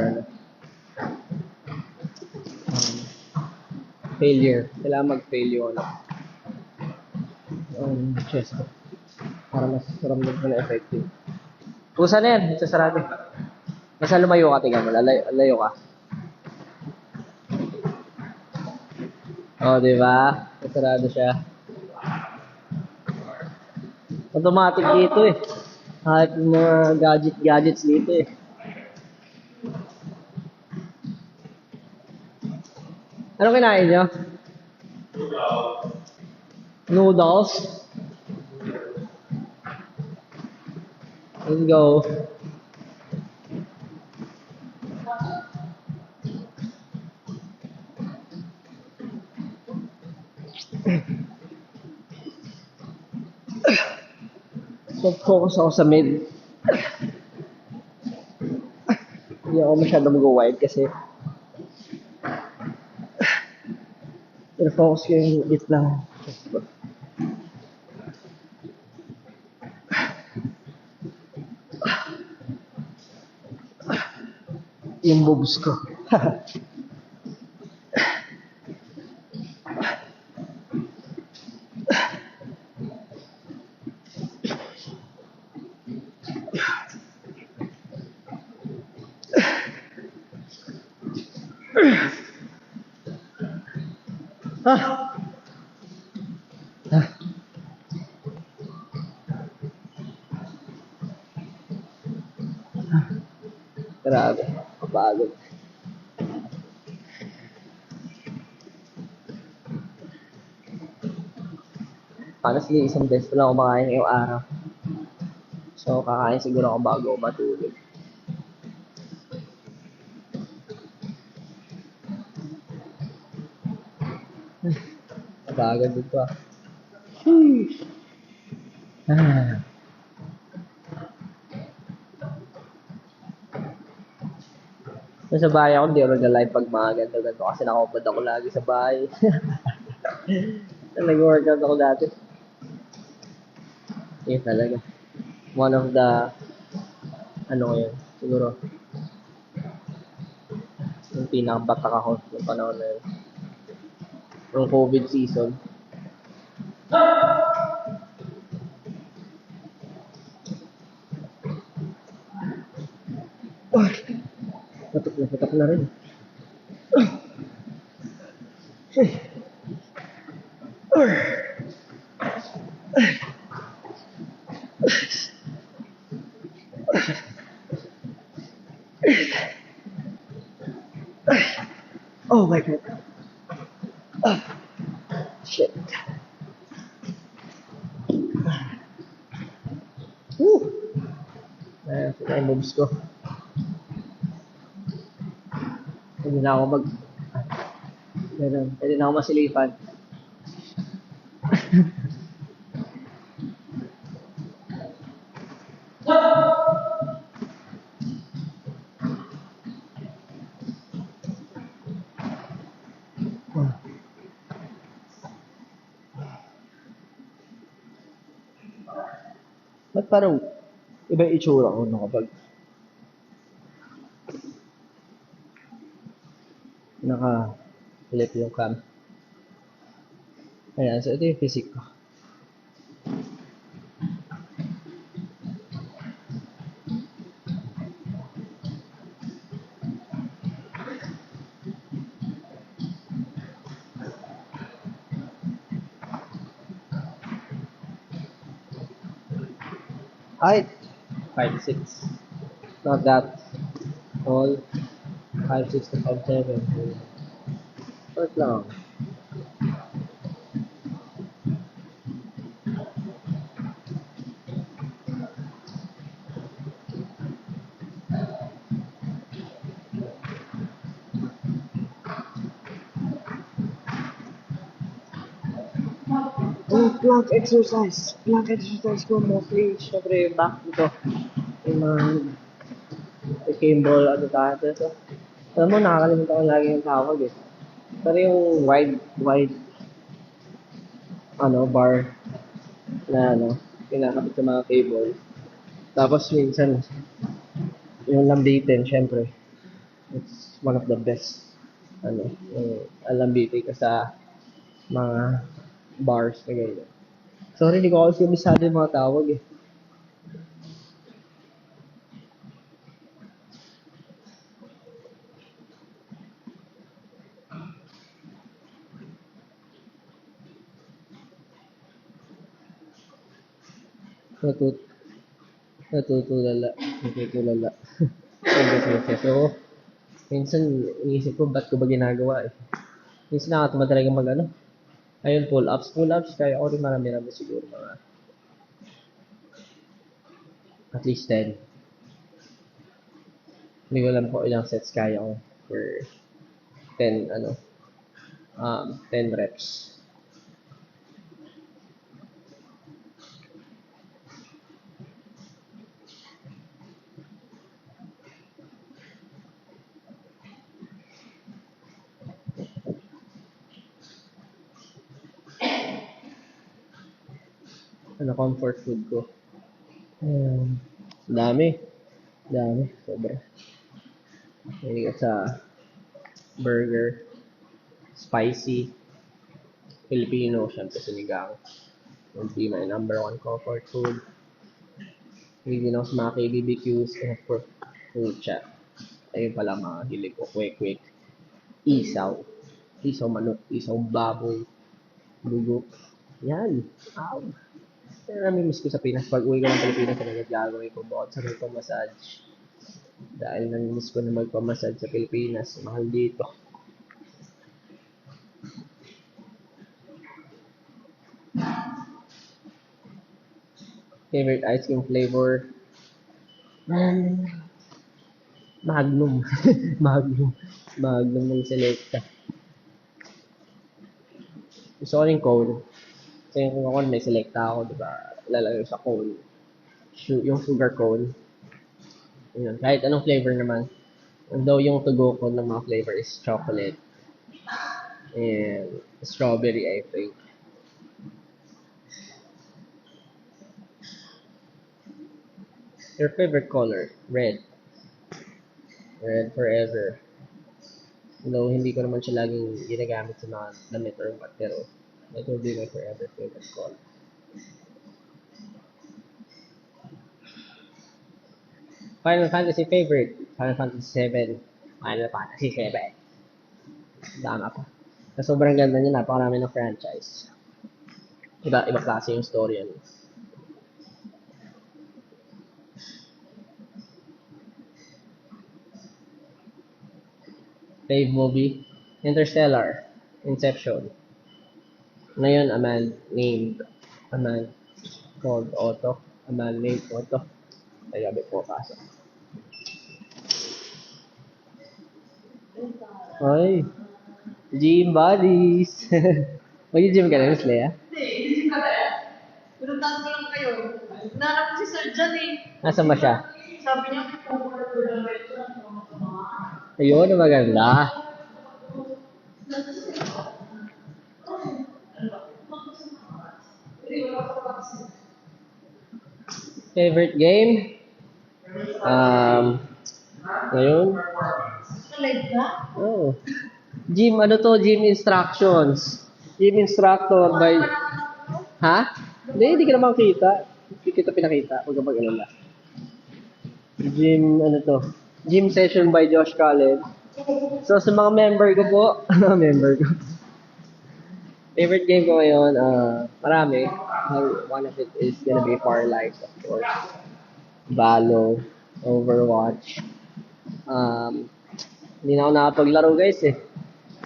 failure. Kailangan mag-fail yung chest ko. Para mas ramdam ko na effective. Pusa na yan. Sasarado. Nasa lumayo ka, tingnan mo. Lalayo ka. Oh, di ba? Sasarado siya. Automatic dito eh. Kahit mga gadgets dito eh. Ano kinain nyo? Noodles. Let's go. So, focus ako sa mid. Hindi ako masyado mag-wide kasi focus ko yung hit lang. Yung boobs ko. Grabe, kapagod. Honestly, isang beses lang ako makain ngayong araw. So, kakain siguro ako bago ako matulog. Kapagod dito ah. Sa bahay ako, hindi ako nag-live pag mga ganito kasi nakapad ako lagi sa bahay. Nag-workout ako dati. Yun talaga. One of the, yun, siguro, yung pinakabatak ako yung panahon na yun. Yung COVID season. Patok na rin. Oh my god. Shit. Woo! Ayan, sila yung moves ko. Pwede na ako pwede na ako masilipan. Ba't parang iba yung itsura ko kapag naka-flip yung cam. Ayan, so ito yung physique ko. Height, 5'6". Not that tall. 5'6" to 5'7". Short lang. Oh, plank exercise. Plank exercise ko mostly, syempre, back dito. Yung mga, Kimball, ano tayo ito. Alam mo, nakakalimutan ko lagi yung tawag eh. Pero yung wide, bar na, kinakabit sa mga cable. Tapos minsan, yung lambitin, syempre, it's one of the best. Yung lambitin ka sa mga bars na ganyan. Sorry, hindi ko kasi kabisado yung mga tawag eh. Natut natutulala. Natutulala. So, minsan, iniisip ko, ba't ko ba ginagawa eh. Minsan nakatuma talaga ayun, pull-ups. Pull-ups, kaya ako rin marami-rami siguro mga at least 10. Hindi ko alam po ilang sets kaya ko for 10, 10 reps. Comfort food ko. Dami. Sobra. Hindi ka sa burger, spicy, Filipino, syempre sinigang. Would be my number 1 comfort food. Hindi din ako sa mga KBBQs and of course, food chat. Ayun pala mga hilig ko, quick. Isaw. Isaw manok, isaw baboy, dugo. Yan. Ow. Pero namimiss ko sa Pinas. Pag uwi ko ng Pilipinas, talaga gagawin ko bukod sa magpamassage. Dahil namimiss ko na magpamassage sa Pilipinas. Mahal dito. Favorite ice cream flavor? Magnum. Magnum ng Selecta. Gusto ko yung cone. Kasi kung ako may Selecta ako, diba, lalagay sa cone. Yung sugar cone. Yun. Kahit anong flavor naman. Although yung to-go ko ng mga flavor is chocolate and strawberry, I think. Your favorite color? Red. Red forever. Though hindi ko naman siya laging ginagamit sa mga damit or what, pero that will be my forever favorite color. Final Fantasy favorite? Final Fantasy 7. Final Fantasy 7. Dama pa. Sa sobrang ganda niya, napakarami ng franchise. Iba klase yung story yan. Fave movie? Interstellar. Inception. Ngayon, a man called Otto. A man named Otto. Ay, gabi po kaso. Ay, gym buddies. Mag-gym ka na, Miss Lea? Hindi ka ba? Pinuntahan ko lang kayo. Nanap ko si Sir John eh. Nasaan ba siya? Sabi niya, pupunta ko lang kayo. Ayun, maganda. Favorite game? Ngayon? Live na? Oh. Gym instructions. Gym instructor by... Ha? Hindi ka naman kita. Hindi kita pinakita. Huwag ka mag-alala. Gym session by Josh Collins. So, sa mga member ko po, favorite game ko ngayon, marami. One of it is gonna be Far Light, of course. Valo, Overwatch. Hindi na ako nakapaglaro guys eh.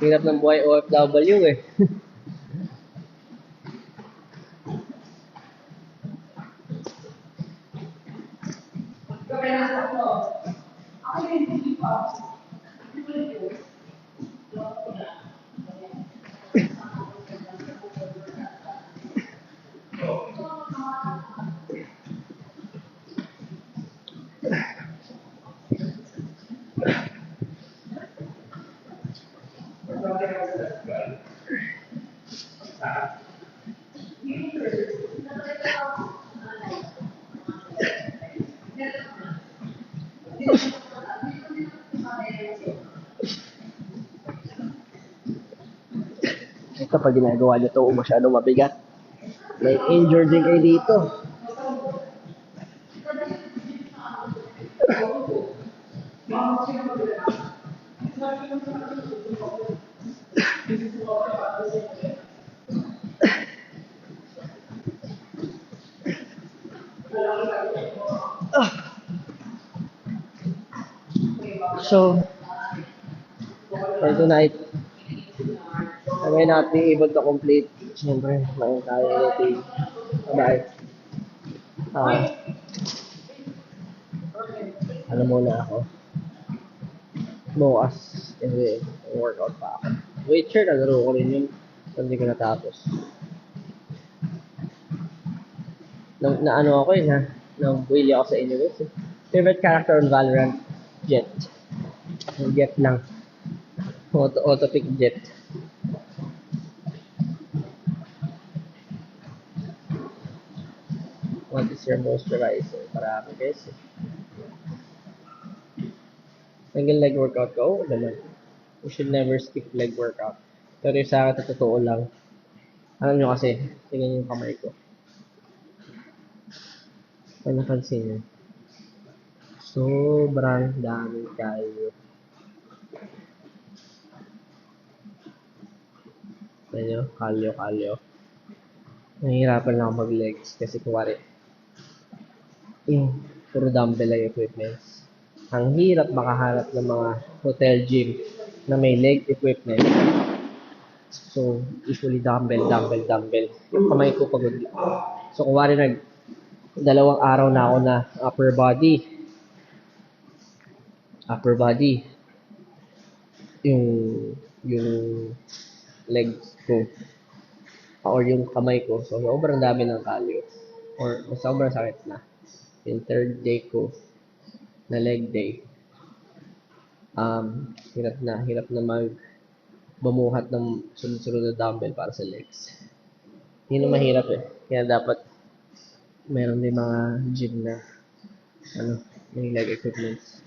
Hirap ng buhay OFW eh. Ito pag ginagawa nyo to masyadong mabigat. May injured din kayo dito. So, for tonight, I may not be able to complete. Siyempre, may tayo routine. Bye-bye. Ano muna ako? Bukas. Kasi, workout pa ako. Witcher, nalaro ko rin yun. Hindi ko natapos. Na ano ako eh, na-wheel ako sa inyo guys. Favorite character on Valorant? Jet. Jet lang. Auto pick Jet. What is your moisturizer? Marami guys. Naging leg workout ko? Oo naman. You should never skip leg workout. Pero yung sa akin, totoo lang. Alam nyo kasi, tingnan yung kamay ko. Kung napansin nyo. Sobrang daming kayo. Ayan nyo, kalyo. Nahihirapan lang ako mag-legs kasi kuwari, puro dumbbell lang equipments. Ang hirap makahanap ng mga hotel gym na may leg equipment. So, usually dumbbell. Yung kamay ko pagod lang. So, kuwari dalawang araw na ako na upper body. Yung legs ko or yung kamay ko. So, sobrang dami ng kalyo. Or sobrang sakit na. Yung third day ko na leg day, hirap na bumuhat ng sunod-sunod na dumbbell para sa legs. Yun ang mahirap eh. Kaya dapat meron din mga gym na may leg equipments.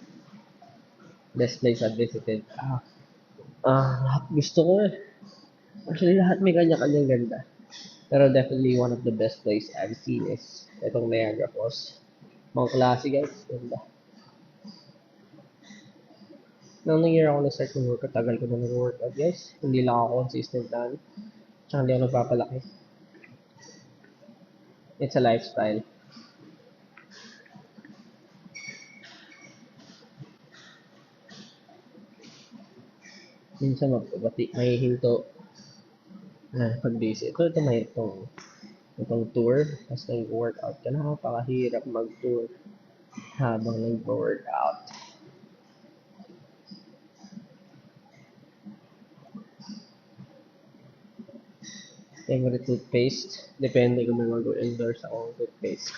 Best place I've visited. Lahat gusto ko eh. Actually, lahat may kanya-kanyang ganda. Pero definitely one of the best place I've seen is itong Niagara Falls. Mga klase guys, ganda. Nung year ako na-start ng workout, tagal ko na nag-workout guys. Hindi lang ako consistent na tsaka hindi ako nagpapalaki. It's a lifestyle. Minsan may hinto pag busy. Ito may itong tour. Tapos nag-workout ka na. Napakahirap mag-tour habang nag-workout. Favorite toothpaste? Depende kung may mag-endorse akong toothpaste.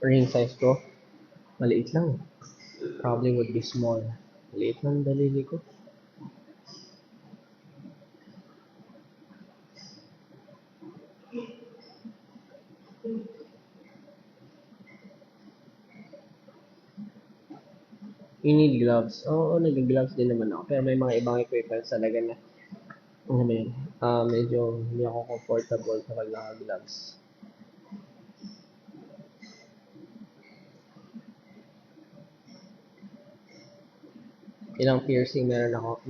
Ring size ko? Maliit lang. Probably would be small. Maliit lang dalili ko. You need gloves. Oo, nag-gloves din naman ako. Pero may mga ibang equipments talaga na medyo hindi ako comfortable sa naka-gloves. Ilang piercing meron ako?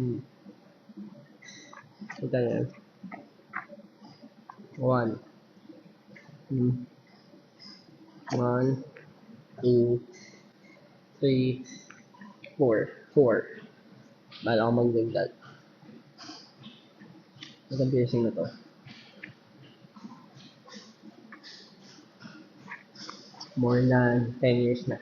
Ito yan. 1. 1, 2, 3, 4. 4. Bala ko magdagdag. Itong piercing na to. More than 10 years na.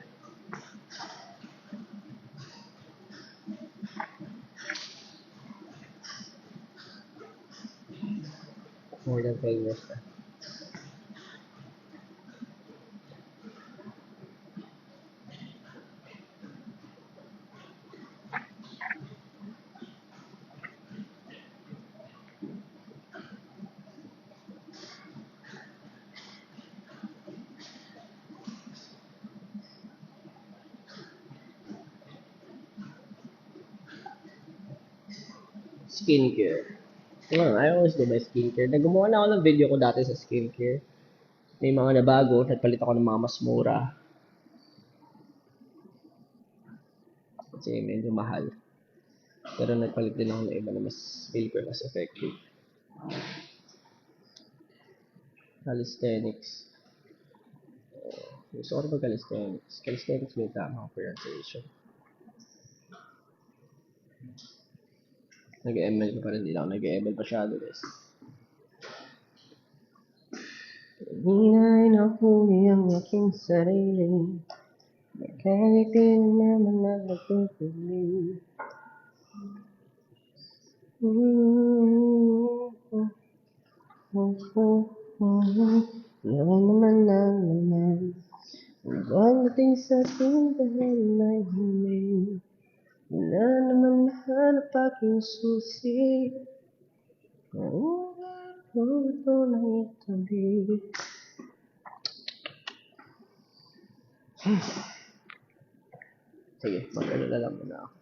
More than 10 years na. Skincare. I always do my skincare. Naggumawa na ako ng video ko dati sa skincare. May mga nabago, nagpalit ako ng mga mas mura. Kasi medyo mahal. Pero nagpalit din ako ng iba na mas feel ko mas effective. Calisthenics. Gusto ko rin mag-calisthenics. Calisthenics may tamang pronunciation. Nag-ML ko pa rin, hindi lang nag-ML masyado guys. Hinay na huli ang aking sarili. Kahit di naman na nagtutuloy. Naman. Pagdating sa ating dahil na hiling. Wala naman nahanap aking susi. Ito na itabi. Sige, mag-alala lang muna ako.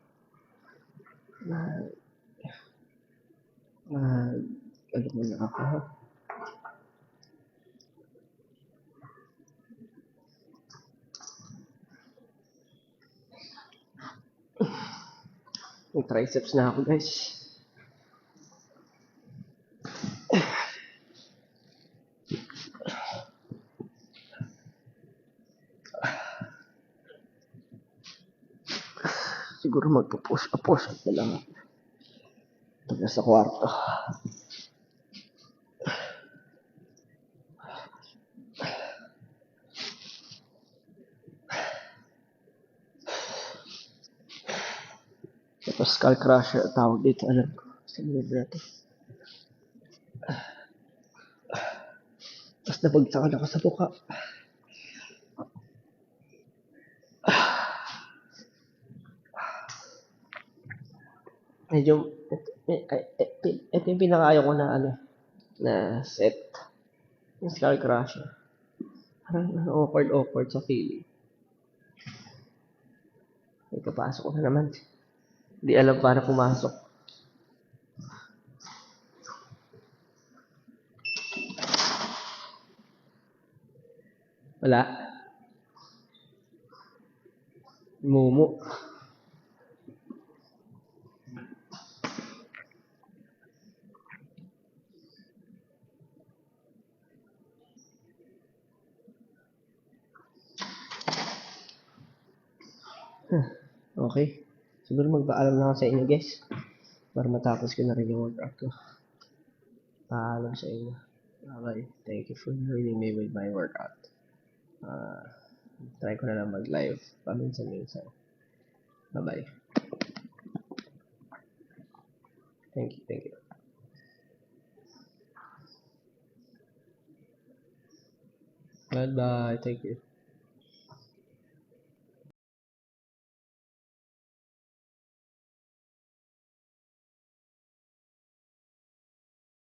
Ano muna ako, ha? May triceps na ako, guys. Siguro magpo-push up na lang ako. Pag nasa kwarto. Tapos skull crusher tawag dito, alam ko. Sa mga natin. Tapos nabagsakan ako sa buka. Medyo, ito yung pinakayaw ko na na set. Yung skull crusher. Parang awkward sa feeling. May kapasok ko na naman. Di alam paano pumasok. Wala. Mumu. Okay. Siguro magpaalam na ako sa inyo, guys. Para matapos ko na rin yung workout ko. Paalam sa inyo. Bye. Thank you for joining me with my workout. Try ko na lang mag-live paminsan-minsan. Bye-bye. Thank you. Bye-bye. Thank you.